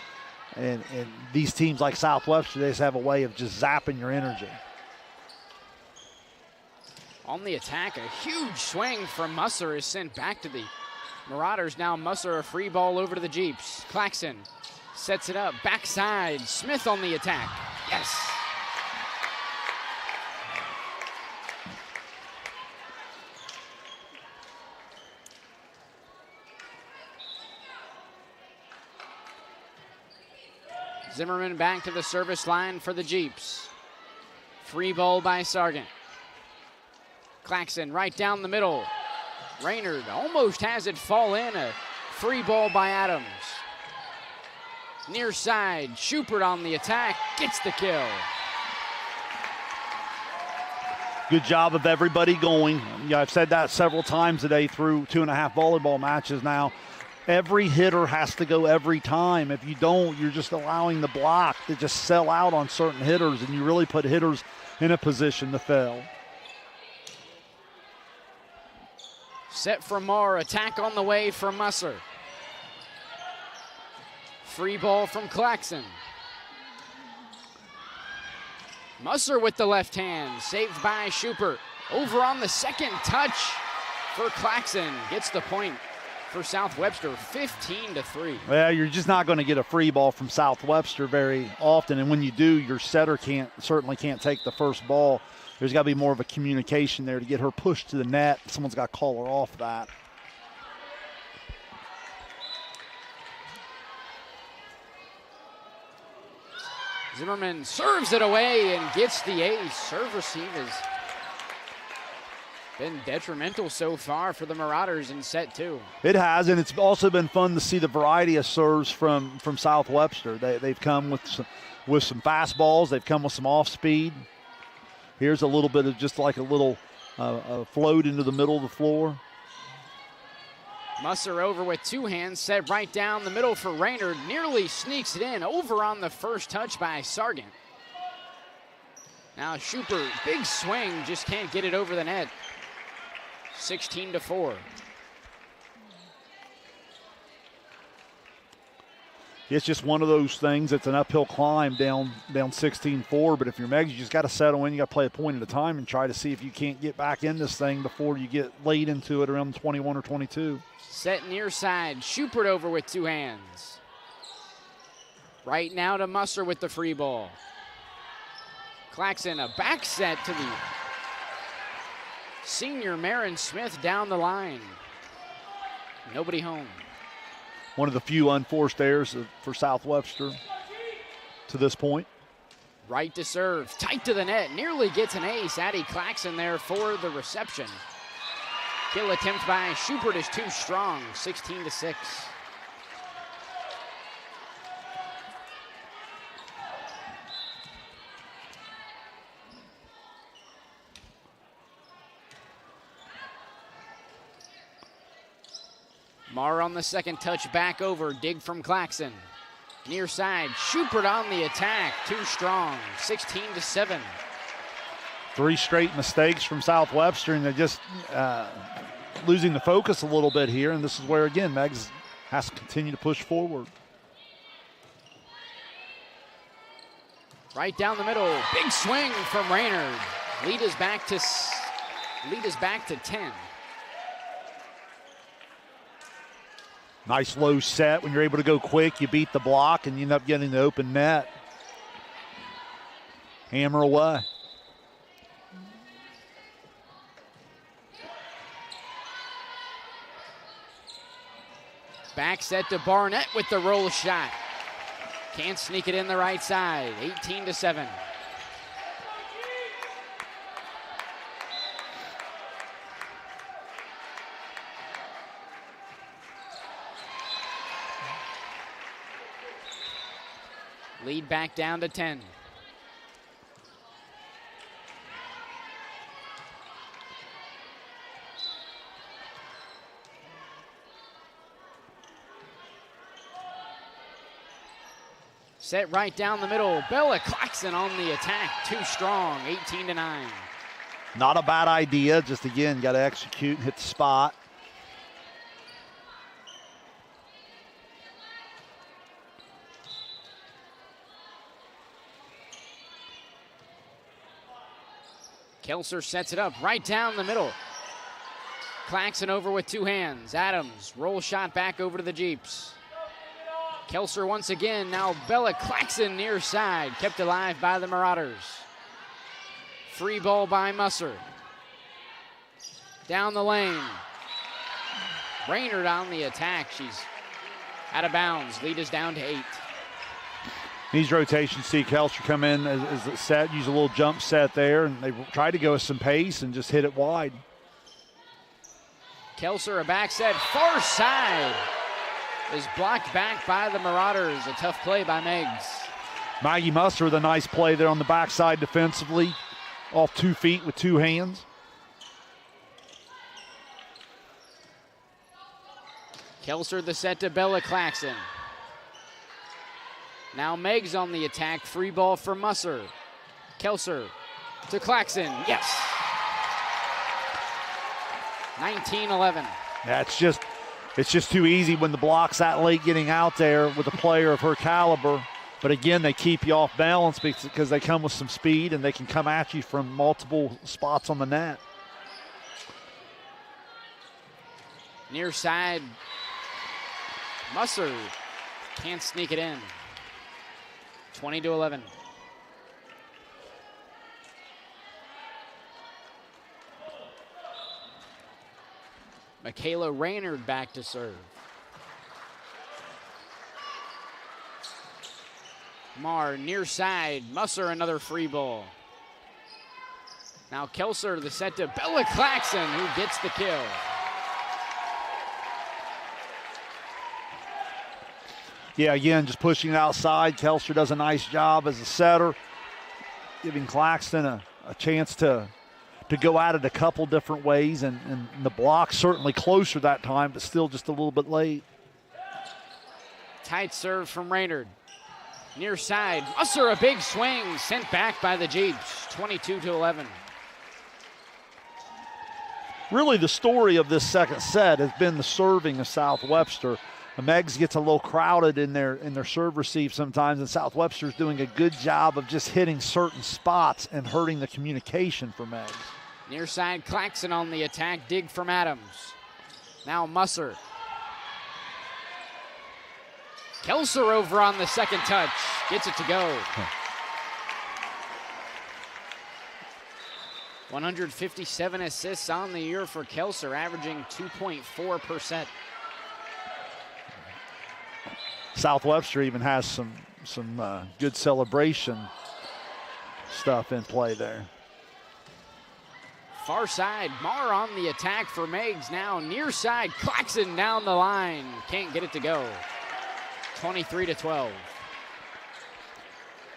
these teams like South Webster, they just have a way of just zapping your energy. On the attack, a huge swing from Musser is sent back to the Marauders. Now Musser, a free ball over to the Jeeps. Claxton sets it up, backside. Smith on the attack. Yes. Zimmerman back to the service line for the Jeeps. Free ball by Sargent. Claxton right down the middle. Raynard almost has it fall in. A free ball by Adams. Near side, Schubert on the attack, gets the kill. Good job of everybody going. Yeah, I've said that several times today through 2.5 volleyball matches now. Every hitter has to go every time. If you don't, you're just allowing the block to just sell out on certain hitters, and you really put hitters in a position to fail. Set for Marr, attack on the way from Musser. Free ball from Claxton. Musser with the left hand, saved by Schubert. Over on the second touch for Claxton, gets the point for South Webster, 15-3. Well, you're just not going to get a free ball from South Webster very often, and when you do, your setter certainly can't take the first ball. There's got to be more of a communication there to get her pushed to the net. Someone's got to call her off that. Zimmerman serves it away and gets the ace. Serve receive has been detrimental so far for the Marauders in set two. It has, and it's also been fun to see the variety of serves from South Webster. They've come with some fastballs. They've come with some off speed. Here's a little bit of just like a little float into the middle of the floor. Musser over with two hands, set right down the middle for Raynard. Nearly sneaks it in, over on the first touch by Sargent. Now Schubert, big swing, just can't get it over the net. 16-4. It's just one of those things. It's an uphill climb down 16-4. But if you're Meigs, you just got to settle in. You got to play a point at a time and try to see if you can't get back in this thing before you get late into it around 21 or 22. Set near side. Schubert over with two hands. Right now to Musser with the free ball. Claxton, a back set to the Senior Marin Smith down the line. Nobody home. One of the few unforced errors for South Webster to this point. Right to serve, tight to the net, nearly gets an ace. Addie Claxon there for the reception. Kill attempt by Schubert is too strong, 16-6. Marr on the second touch, back over, dig from Claxon. Near side, Schubert on the attack, too strong, 16-7. 3 straight mistakes from South Webster, and they're just losing the focus a little bit here, and this is where, again, Meigs has to continue to push forward. Right down the middle, big swing from Raynard. Lead is back to 10. Nice low set. When you're able to go quick, you beat the block, and you end up getting the open net. Hammer away. Back set to Barnett with the roll shot. Can't sneak it in the right side, 18-7. Lead back down to 10. Set right down the middle. Bella Claxon on the attack. Too strong, 18-9. Not a bad idea. Just, again, got to execute and hit the spot. Kelser sets it up right down the middle. Claxon over with 2 hands. Adams, roll shot back over to the Jeeps. Kelser once again, now Bella Claxon near side, kept alive by the Marauders. Free ball by Musser. Down the lane. Raynard on the attack, she's out of bounds. Lead is down to 8. These rotations see Kelser come in as a set, use a little jump set there, and they try to go with some pace and just hit it wide. Kelser, a back set, far side. Is blocked back by the Marauders. A tough play by Meigs. Maggie Musser with a nice play there on the backside defensively, off 2 feet with 2 hands. Kelser the set to Bella Claxon. Now Meigs on the attack, free ball for Musser. Kelser to Claxon, yes. 19-11. It's just too easy when the block's that late getting out there with a player of her caliber. But again, they keep you off balance because they come with some speed and they can come at you from multiple spots on the net. Near side, Musser can't sneak it in. 20-11. Michaela Raynard back to serve. Marr near side, Musser another free ball. Now Kelser the set to Bella Claxon who gets the kill. Yeah, again, just pushing it outside. Kelser does a nice job as a setter, giving Claxton a chance to go at it a couple different ways, and the block certainly closer that time, but still just a little bit late. Tight serve from Raynard. Near side, Musser a big swing, sent back by the Jeeps, 22-11. Really the story of this second set has been the serving of South Webster. Meigs gets a little crowded in their serve receive sometimes, and South Webster's doing a good job of just hitting certain spots and hurting the communication for Meigs. Near side, Claxon on the attack, dig from Adams. Now Musser. Kelser over on the second touch, gets it to go. 157 assists on the year for Kelser, averaging 2.4%. South Webster even has some good celebration stuff in play there. Far side, Marr on the attack for Meigs. Now near side, Claxton down the line. Can't get it to go. 23-12.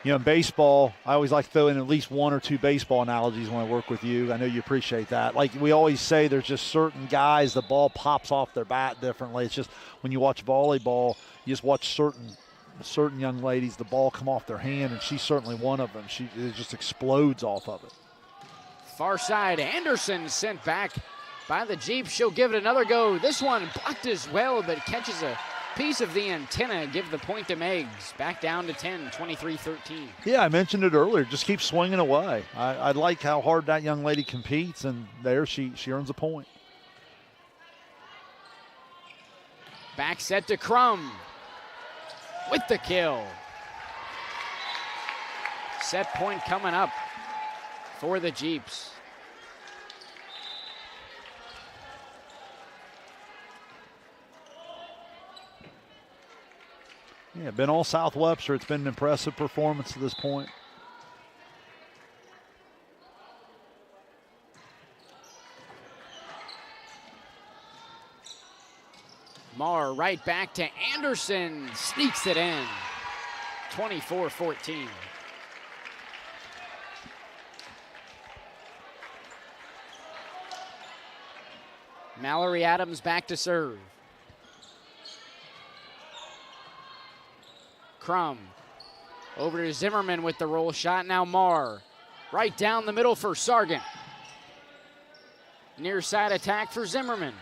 You know, in baseball, I always like to throw in at least one or two baseball analogies when I work with you. I know you appreciate that. Like we always say, there's just certain guys, the ball pops off their bat differently. It's just when you watch volleyball, you just watch certain young ladies, the ball come off their hand, and she's certainly one of them. It just explodes off of it. Far side, Anderson sent back by the Jeep. She'll give it another go. This one blocked as well, but catches a piece of the antenna. Give the point to Meigs. Back down to 10, 23-13. Yeah, I mentioned it earlier. Just keep swinging away. I like how hard that young lady competes, and there she earns a point. Back set to Crum with the kill. Set point coming up for the Jeeps. Yeah, been all South Webster. It's been an impressive performance to this point. Marr right back to Anderson. Sneaks it in. 24-14. Mallory Adams back to serve. Crum over to Zimmerman with the roll shot. Now Marr right down the middle for Sargent. Near side attack for Zimmerman.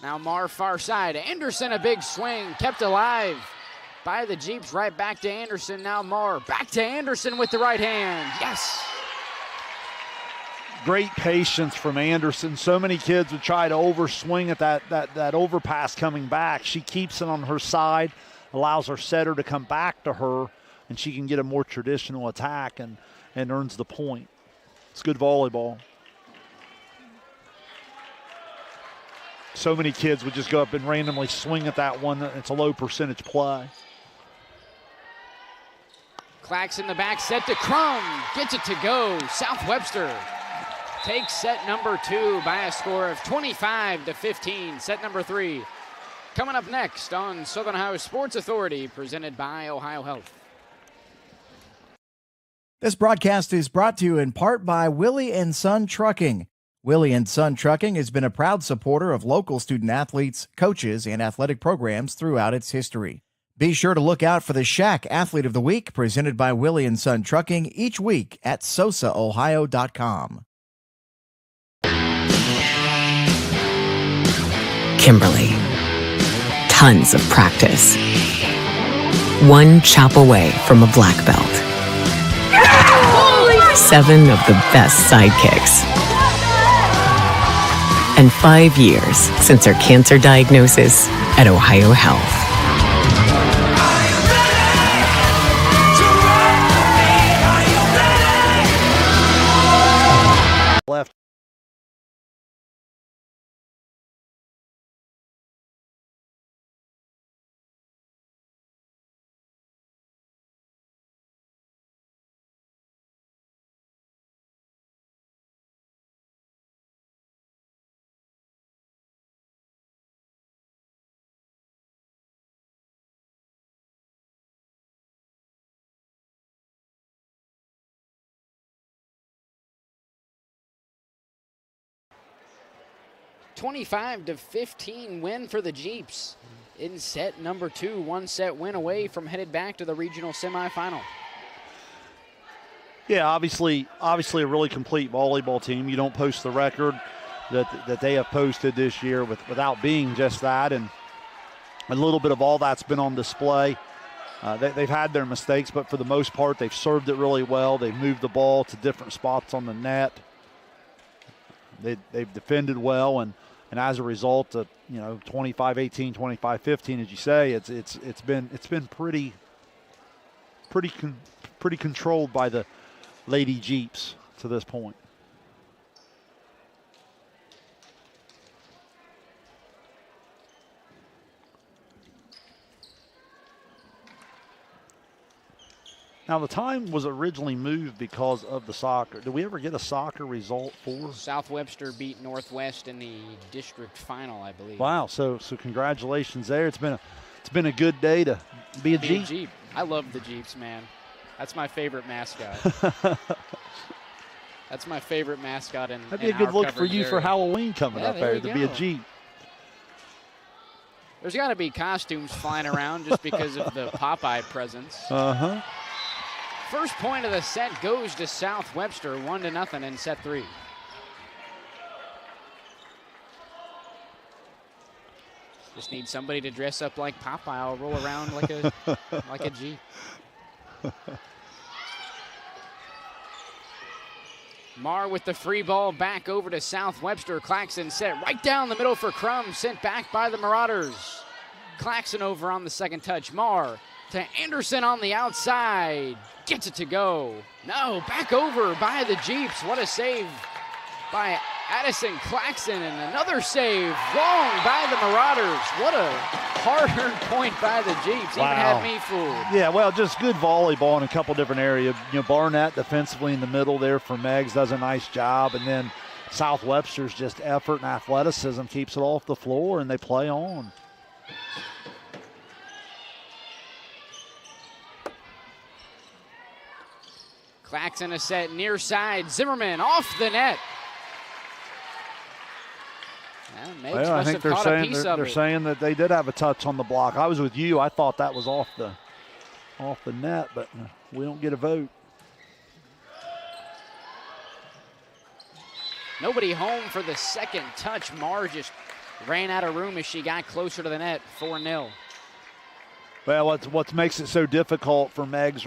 Now Marr far side. Anderson a big swing, kept alive by the Jeeps. Right back to Anderson. Now Marr back to Anderson with the right hand. Yes. Great patience from Anderson. So many kids would try to overswing at that overpass coming back. She keeps it on her side, allows her setter to come back to her, and she can get a more traditional attack and earns the point. It's good volleyball. So many kids would just go up and randomly swing at that one. It's a low percentage play. Claxton the back set to Crum. Gets it to go. South Webster takes set number 2 by a score of 25-15. Set number 3 coming up next on Southern Ohio Sports Authority, presented by OhioHealth. This broadcast is brought to you in part by Willie & Son Trucking. Willie & Son Trucking has been a proud supporter of local student athletes, coaches, and athletic programs throughout its history. Be sure to look out for the Shack Athlete of the Week, presented by Willie & Son Trucking, each week at SOSAOhio.com. Kimberly. Tons of practice. One chop away from a black belt. 7 of the best sidekicks. And 5 years since her cancer diagnosis at OhioHealth. Left. (25-15) win for the Jeeps in set number 2. 1 set win away from headed back to the regional semifinal. Yeah, obviously a really complete volleyball team. You don't post the record that they have posted this year without being just that, and a little bit of all that's been on display. They've had their mistakes, but for the most part, they've served it really well. They've moved the ball to different spots on the net. They've defended well, and as a result of 25-18, 25-15, as you say, it's been pretty controlled by the Lady Jeeps to this point. Now, the time was originally moved because of the soccer. Did we ever get a soccer result for? South Webster beat Northwest in the district final, I believe. Wow, so congratulations there. It's been a good day to be a Jeep. I love the Jeeps, man. That's my favorite mascot. That's my favorite mascot in That'd be a good look for you for Halloween coming up there to be a Jeep. There's got to be costumes flying around just because of the Popeye presence. Uh-huh. First point of the set goes to South Webster, 1-0 in set 3. Just need somebody to dress up like Popeye. I'll roll around like a Jeep. Marr with the free ball back over to South Webster. Claxon set right down the middle for Crum, sent back by the Marauders. Claxon over on the second touch. Marr to Anderson on the outside. Gets it to go. No, back over by the Jeeps. What a save by Addison Claxon, and another save long by the Marauders. What a hard-earned point by the Jeeps. Wow. Even had me fooled. Yeah, well, just good volleyball in a couple different areas. You know, Barnett defensively in the middle there for Meigs does a nice job, and then South Webster's just effort and athleticism keeps it off the floor, and they play on. Claxon a set near side. Zimmerman off the net. Meigs Well, I must think have caught a piece of they're it. saying that they did have a touch on the block. I was with you. I thought that was off the net, but we don't get a vote. Nobody home for the second touch. Marr just ran out of room as she got closer to the net. 4-0. Well, what makes it so difficult for Meigs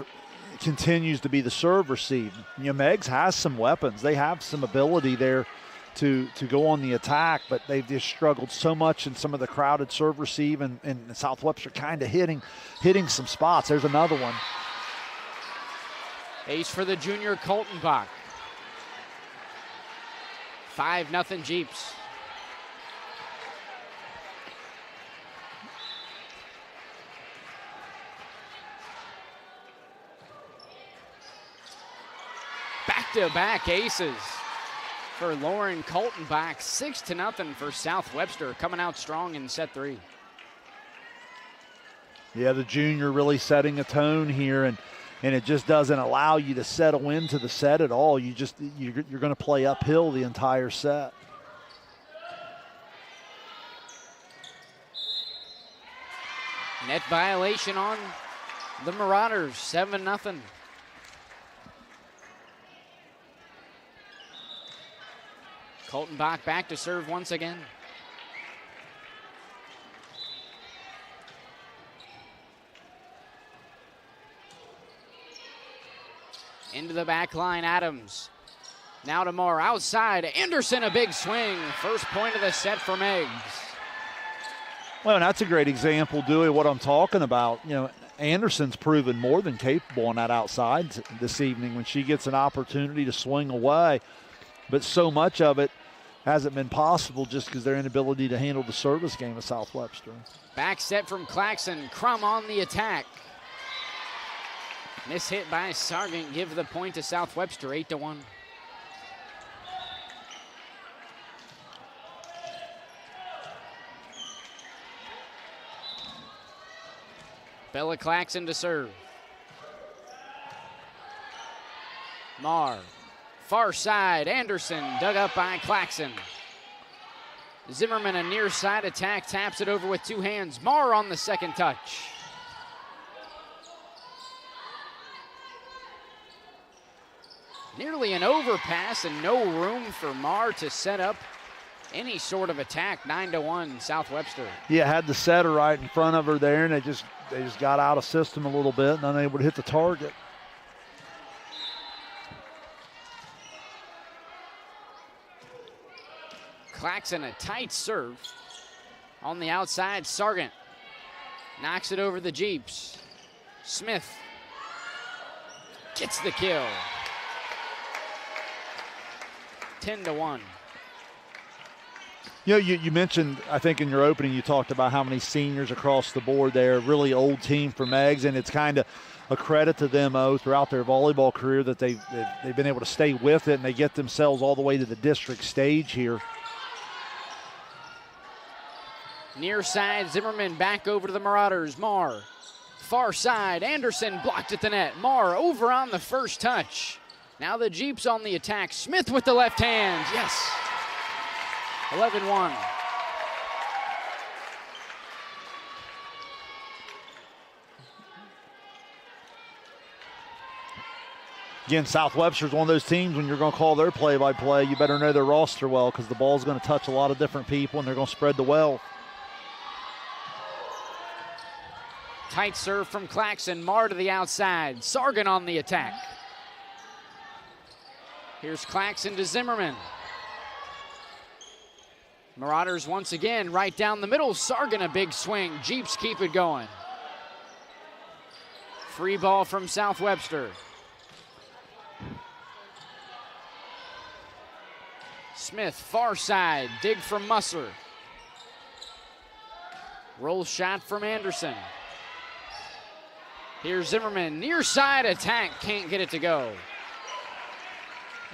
continues to be the serve receive. You know, Meigs has some weapons. They have some ability there to go on the attack, but they've just struggled so much in some of the crowded serve receive, and South Webster kind of hitting some spots. There's another one. Ace for the junior Coltonbach. 5-0 Jeeps. Back-to-back aces for Lauren Coltonbach. 6-0 for South Webster, coming out strong in set 3. Yeah, the junior really setting a tone here, and it just doesn't allow you to settle into the set at all. You're going to play uphill the entire set. Net violation on the Marauders. 7-0. Coltonbach back to serve once again. Into the back line, Adams. Now to Marr, outside. Anderson, a big swing. First point of the set for Meigs. Well, and that's a great example, Dewey, what I'm talking about. You know, Anderson's proven more than capable on that outside this evening when she gets an opportunity to swing away. But so much of it hasn't been possible just because their inability to handle the service game of South Webster. Back set from Claxon. Crum on the attack. Miss hit by Sargent. Give the point to South Webster, 8-1. Bella Claxon to serve. Marr. Far side, Anderson dug up by Claxon. Zimmerman, a near side attack, taps it over with two hands. Marr on the second touch. Nearly an overpass and no room for Marr to set up any sort of attack. 9-1 South Webster. Yeah, had the setter right in front of her there, and they just got out of system a little bit and unable to hit the target. Claxon, a tight serve. On the outside, Sargent knocks it over the Jeeps. Smith gets the kill. 10-1. You know, you mentioned, I think in your opening, you talked about how many seniors across the board there. Really old team for Meigs, and it's kind of a credit to them throughout their volleyball career that they've been able to stay with it, and they get themselves all the way to the district stage here. Near side, Zimmerman back over to the Marauders. Marr, far side, Anderson blocked at the net. Marr over on the first touch. Now the Jeeps on the attack. Smith with the left hand, yes. 11-1. Again, South Webster's one of those teams when you're going to call their play-by-play, you better know their roster well because the ball's going to touch a lot of different people and they're going to spread the wealth. Tight serve from Claxon. Marr to the outside. Sargent on the attack. Here's Claxon to Zimmerman. Marauders once again right down the middle. Sargent a big swing. Jeeps keep it going. Free ball from South Webster. Smith far side. Dig from Musser. Roll shot from Anderson. Here's Zimmerman. Near side attack. Can't get it to go.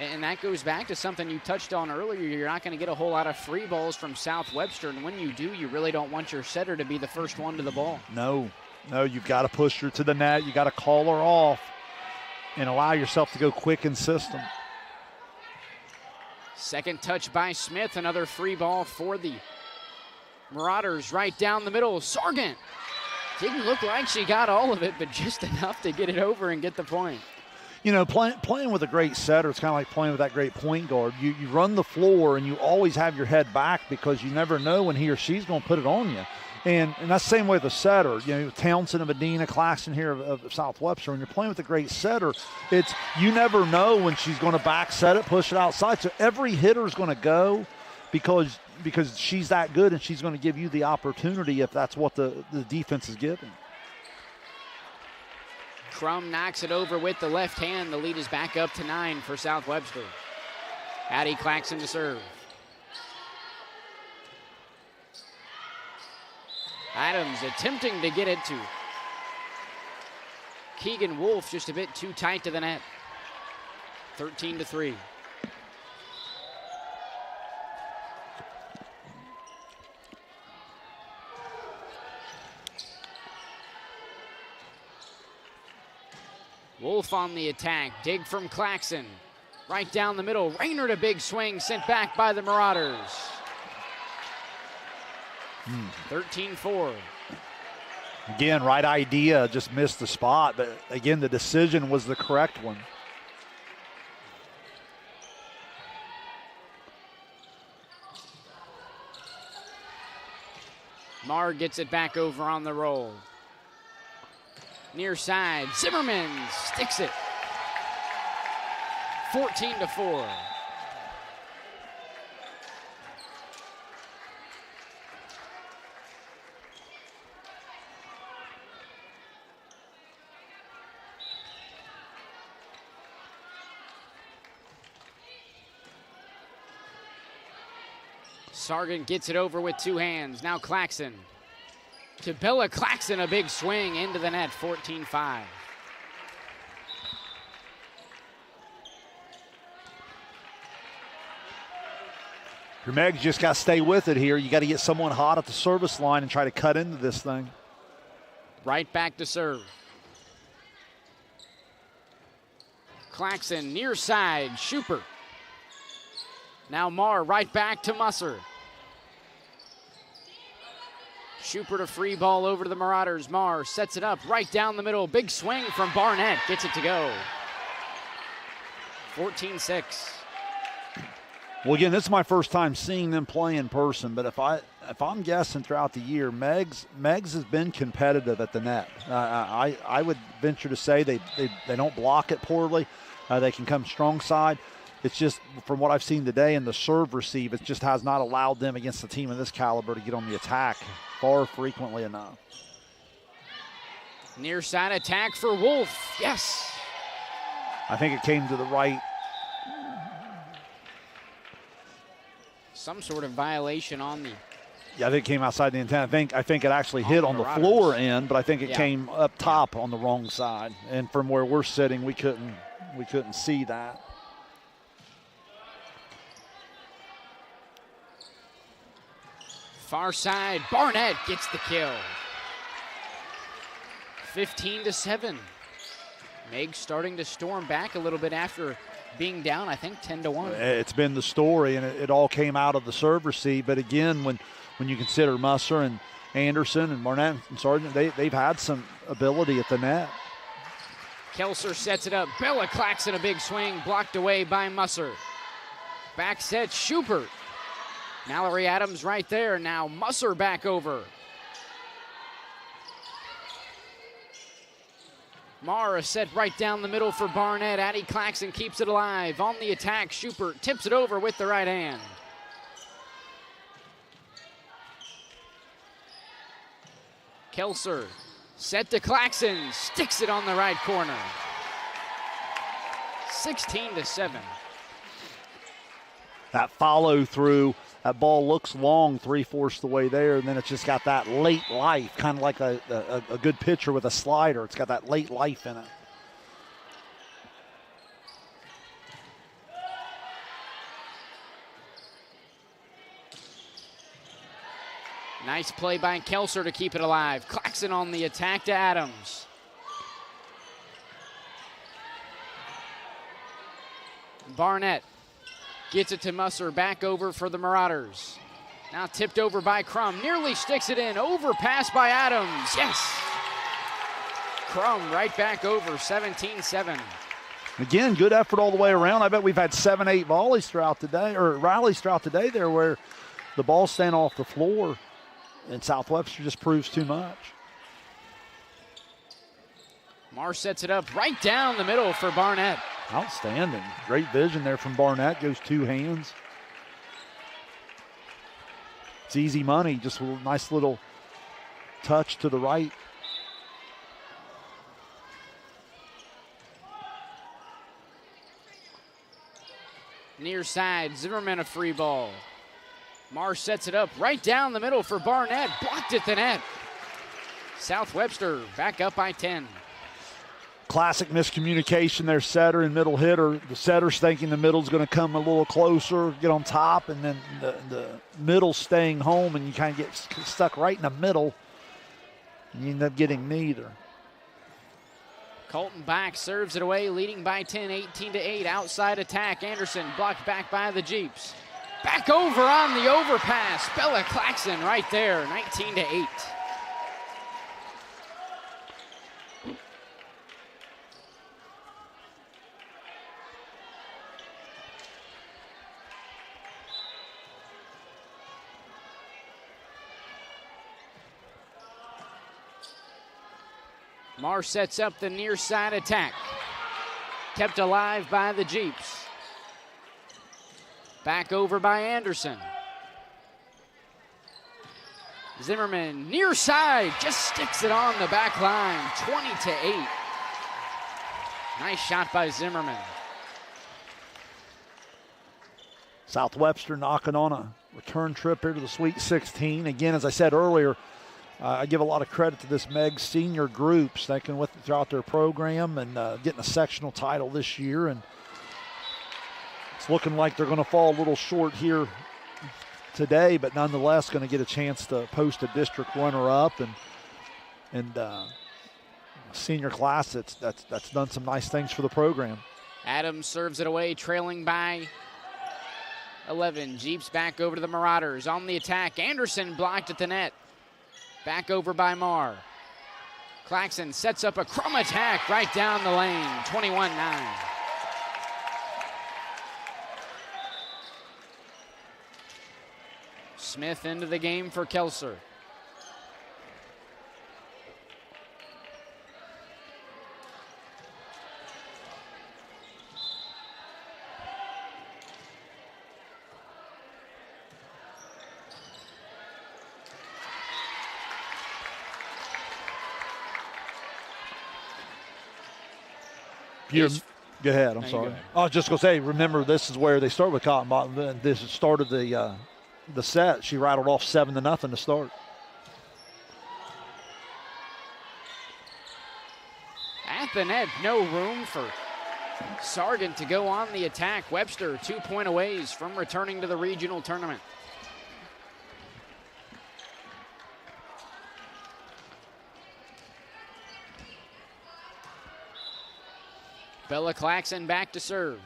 And that goes back to something you touched on earlier. You're not going to get a whole lot of free balls from South Webster, and when you do, you really don't want your setter to be the first one to the ball. No, you've got to push her to the net. You got to call her off and allow yourself to go quick in system. Second touch by Smith, another free ball for the Marauders right down the middle. Sargent didn't look like she got all of it, but just enough to get it over and get the point. You know, playing with a great setter, it's kind of like playing with that great point guard. You run the floor and you always have your head back because you never know when he or she's going to put it on you. And that's the same way with a setter. You know, Townsend of Medina, Claxton here of South Webster, when you're playing with a great setter, it's you never know when she's going to back set it, push it outside. So every hitter is going to go because she's that good and she's going to give you the opportunity if that's what the defense is giving. Crum knocks it over with the left hand. The lead is back up to 9 for South Webster. Addie Claxon to serve. Adams attempting to get it to Keegan Wolf, just a bit too tight to the net. 13-3. Wolf on the attack. Dig from Claxon. Right down the middle. Raynard a big swing sent back by the Marauders. 13-4. Again, right idea, just missed the spot. But again, the decision was the correct one. Marr gets it back over on the roll. Near side, Zimmerman sticks it. 14-4. Sargent gets it over with two hands. Now Claxon. To Bella Claxon, a big swing into the net, 14-5. Your Meigs just got to stay with it here. You got to get someone hot at the service line and try to cut into this thing. Right back to serve. Claxon near side, Schuper. Now Marr right back to Musser. Schuper to free ball over to the Marauders. Marr sets it up right down the middle. Big swing from Barnett. Gets it to go. 14-6. Well, again, this is my first time seeing them play in person, but if I'm guessing throughout the year, Meigs has been competitive at the net. I would venture to say they don't block it poorly. They can come strong side. It's just, from what I've seen today in the serve receive, it just has not allowed them against a team of this caliber to get on the attack far frequently enough. Near side attack for Wolf. Yes. I think it came to the right. some sort of violation on the. Yeah, I think it came outside the antenna. I think it actually hit on the Marauders. floor end, but I think it Yeah. came up top on the wrong side. And from where we're sitting, we couldn't see that. Far side, Barnett gets the kill. 15-7. Meigs starting to storm back a little bit after being down, I think, 10-1. It's been the story, and it all came out of the serve receive. But again, when you consider Musser and Anderson and Barnett and Sargent, they've had some ability at the net. Kelser sets it up. Bella Claxon a big swing, blocked away by Musser. Back set, Schubert. Mallory Adams right there. Now Musser back over. Mara set right down the middle for Barnett. Addie Claxon keeps it alive. On the attack, Schubert tips it over with the right hand. Kelser set to Claxon, sticks it on the right corner. 16-7. That follow through, that ball looks long 3/4 the way there, and then it's just got that late life, kind of like a good pitcher with a slider. It's got that late life in it. Nice play by Kelser to keep it alive. Claxon on the attack to Adams. Barnett gets it to Musser, back over for the Marauders. Now tipped over by Crum, nearly sticks it in, overpass by Adams, yes! Crum right back over, 17-7. Again, good effort all the way around. I bet we've had 7-8 volleys throughout the day, or rallies throughout the day there where the ball's staying off the floor, and South Webster just proves too much. Marr sets it up right down the middle for Barnett. Outstanding. Great vision there from Barnett. Goes two hands. It's easy money. Just a nice little touch to the right. Near side, Zimmerman a free ball. Marr sets it up right down the middle for Barnett. Blocked at the net. South Webster back up by 10. Classic miscommunication there, setter and middle hitter. The setter's thinking the middle's going to come a little closer, get on top, and then the middle staying home, and you kind of get stuck right in the middle, and you end up getting neither. Colton back, serves it away, leading by 10, 18-8. Outside attack, Anderson blocked back by the Jeeps. Back over on the overpass, Bella Claxon right there, 19-8. Marr sets up the near side attack. Kept alive by the Jeeps. Back over by Anderson. Zimmerman near side, just sticks it on the back line, 20-8. Nice shot by Zimmerman. South Webster knocking on a return trip here to the Sweet 16. Again, as I said earlier, I give a lot of credit to this Meigs senior group, sticking with it throughout their program and getting a sectional title this year. And it's looking like they're going to fall a little short here today, but nonetheless going to get a chance to post a district runner-up and senior class that's done some nice things for the program. Adams serves it away, trailing by 11. Jeeps back over to the Marauders. On the attack, Anderson blocked at the net. Back over by Marr. Claxon sets up a Crum attack right down the lane, 21-9. Smith into the game for Kelser. Go ahead. I'm No, you sorry. go ahead. I was just going to say, remember, this is where they start with Cottonbottom. Then this started the set. She rattled off 7-0 to start. At the net, no room for Sargent to go on the attack. Webster 2-point aways from returning to the regional tournament. Bella Claxon back to serve.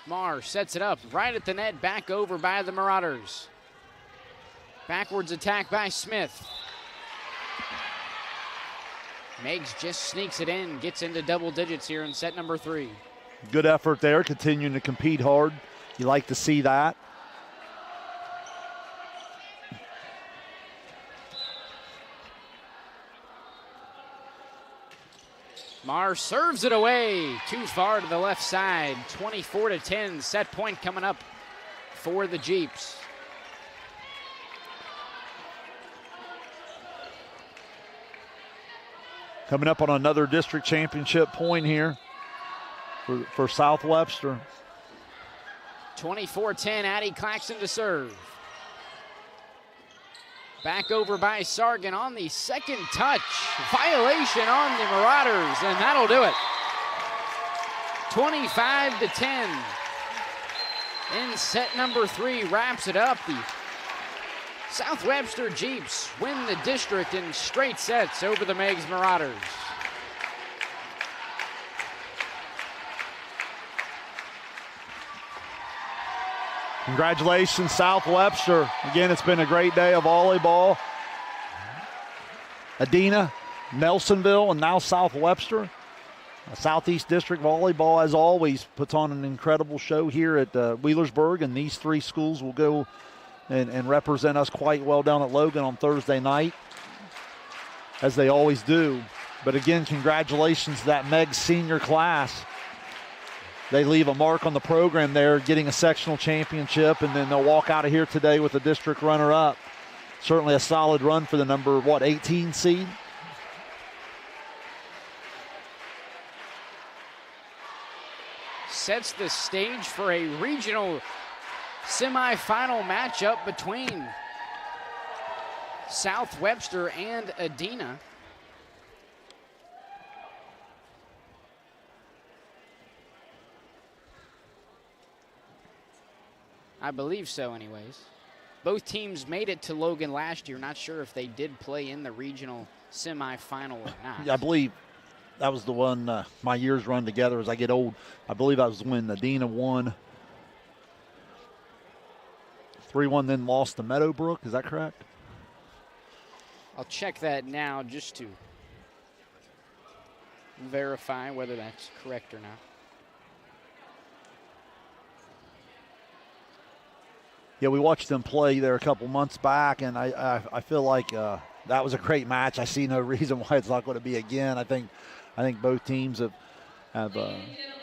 Marr sets it up right at the net, back over by the Marauders. Backwards attack by Smith. Meigs just sneaks it in, gets into double digits here in set number 3. Good effort there, continuing to compete hard. You like to see that. Marr serves it away, too far to the left side. 24-10, set point coming up for the Jeeps. Coming up on another district championship point here for South Webster. 24-10, Addie Claxon to serve. Back over by Sargent on the second touch. Violation on the Marauders, and that'll do it. 25-10. In set number 3, wraps it up. The South Webster Jeeps win the district in straight sets over the Meigs Marauders. Congratulations, South Webster. Again, it's been a great day of volleyball. Adina, Nelsonville, and now South Webster. Southeast District Volleyball, as always, puts on an incredible show here at Wheelersburg, and these 3 schools will go and represent us quite well down at Logan on Thursday night, as they always do. But again, congratulations to that Meigs senior class. They leave a mark on the program there, getting a sectional championship, and then they'll walk out of here today with a district runner-up. Certainly a solid run for the number, 18 seed? Sets the stage for a regional semifinal matchup between South Webster and Adina. I believe so anyways. Both teams made it to Logan last year. Not sure if they did play in the regional semifinal or not. Yeah, I believe that was the one, my years run together as I get old. I believe that was when Adina won 3-1, then lost to Meadowbrook. Is that correct? I'll check that now just to verify whether that's correct or not. Yeah, we watched them play there a couple months back, and I feel like that was a great match. I see no reason why it's not going to be again. I think both teams have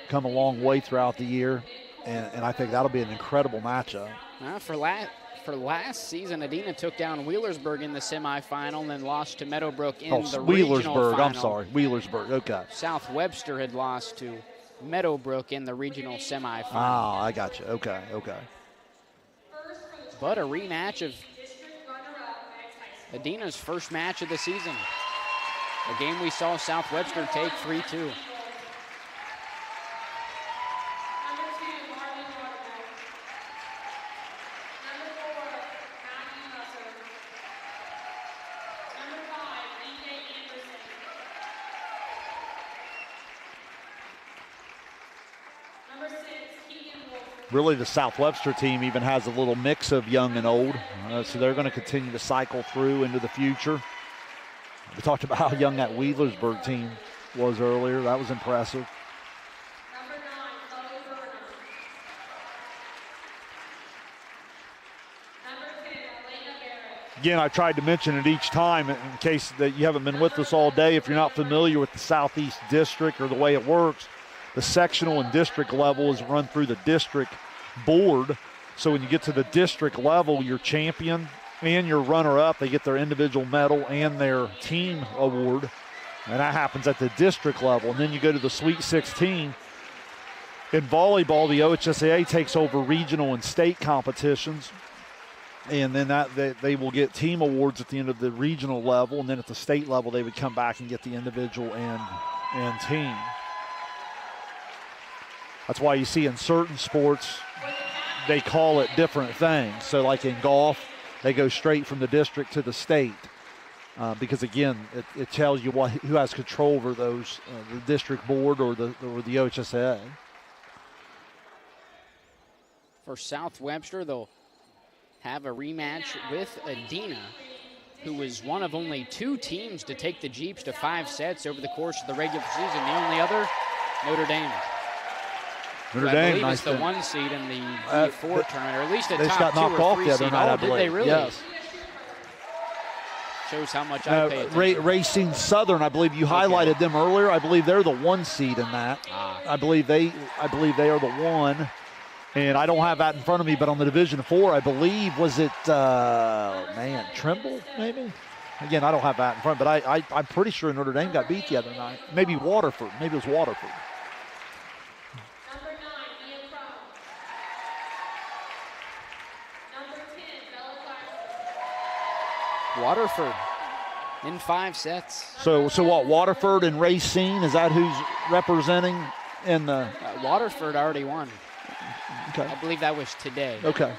come a long way throughout the year, and I think that'll be an incredible matchup. For last season, Adina took down Wheelersburg in the semifinal and then lost to Meadowbrook in the regional final. I'm sorry, Wheelersburg, okay. South Webster had lost to Meadowbrook in the regional semifinal. Ah, I got you, okay. But a rematch of Adina's first match of the season. A game we saw South Webster take 3-2. Really, the South Webster team even has a little mix of young and old, so they're going to continue to cycle through into the future. We talked about how young that Wheelersburg team was earlier. That was impressive. Again, I tried to mention it each time in case that you haven't been with us all day. If you're not familiar with the Southeast District or the way it works, the sectional and district level is run through the district board. So when you get to the district level, your champion and your runner-up, they get their individual medal and their team award. And that happens at the district level. And then you go to the Sweet 16. In volleyball, the OHSAA takes over regional and state competitions. And then they will get team awards at the end of the regional level. And then at the state level, they would come back and get the individual and team. That's why you see in certain sports, they call it different things. So like in golf, they go straight from the district to the state. Because again, it tells you who has control over those, the district board or the OHSAA. For South Webster, they'll have a rematch with Adena, who was one of only 2 teams to take the Jeeps to 5 sets over the course of the regular season. The only other, Notre Dame. Notre I Dame, believe nice is the 1 seed in the D4 tournament, or at least a they just top got 2 knocked or off 3 the other seed. night, I Did they believe. really? Yes. Shows how much I pay attention. Racing Southern, I believe you highlighted them earlier. I believe they're the 1 seed in that. I believe they are the 1. And I don't have that in front of me, but on the Division 4, I believe, was it, Trimble, maybe? Again, I don't have that in front, but I'm pretty sure Notre Dame got beat the other night. Maybe Waterford. Maybe it was Waterford. Number 9, Ian Crum. Number 10, Bella Clarkson. Waterford in 5 sets. So what, Waterford and Racine, is that who's representing in the? Waterford already won. Okay. I believe that was today. Okay.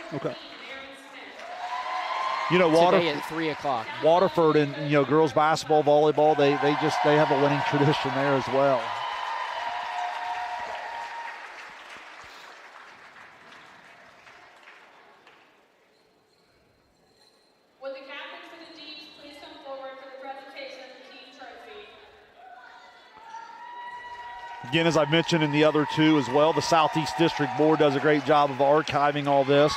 You know, Today at 3 o'clock. Waterford and girls basketball, volleyball, they have a winning tradition there as well. Would the captains for the Jeeps please come forward for the presentation of the team trophy? Again, as I've mentioned in the other 2 as well, the Southeast District Board does a great job of archiving all this.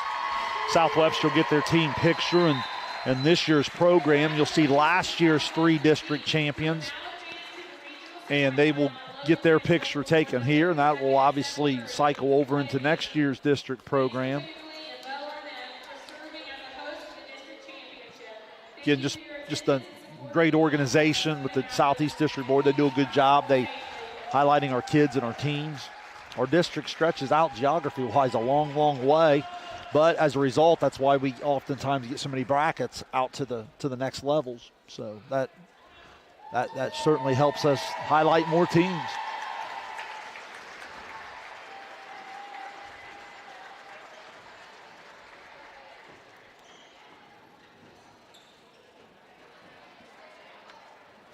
South Webster will get their team picture, and this year's program, you'll see last year's 3 district champions, and they will get their picture taken here, and that will obviously cycle over into next year's district program. Again, just a great organization with the Southeast District Board. They do a good job. They highlighting our kids and our teams. Our district stretches out geography-wise a long, long way. But as a result, that's why we oftentimes get so many brackets out to the next levels. So that certainly helps us highlight more teams.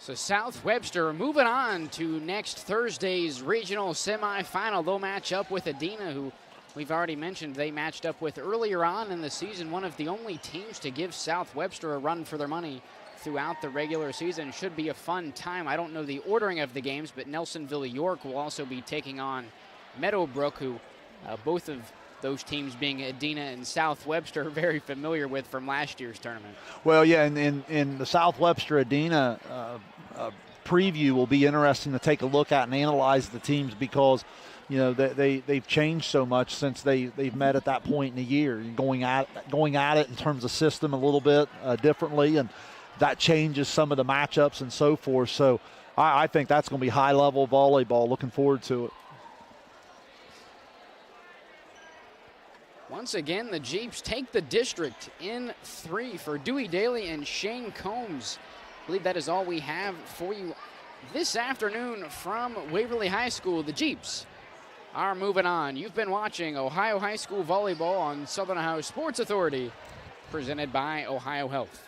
So South Webster moving on to next Thursday's regional semifinal. They'll match up with Adena, who we've already mentioned they matched up with earlier on in the season. One of the only teams to give South Webster a run for their money throughout the regular season. Should be a fun time. I don't know the ordering of the games, but Nelsonville York will also be taking on Meadowbrook, who both of those teams being Adena and South Webster are very familiar with from last year's tournament. Well, yeah, and in the South Webster Adena preview will be interesting to take a look at and analyze the teams, because they've changed so much since they've met at that point in the year, going at it in terms of system a little bit differently, and that changes some of the matchups and so forth. So I think that's going to be high-level volleyball. Looking forward to it. Once again, the Jeeps take the district in 3 for Dewey Daly and Shane Combs. I believe that is all we have for you this afternoon from Waverly High School. The Jeeps are moving on. You've been watching Ohio High School Volleyball on Southern Ohio Sports Authority, presented by OhioHealth.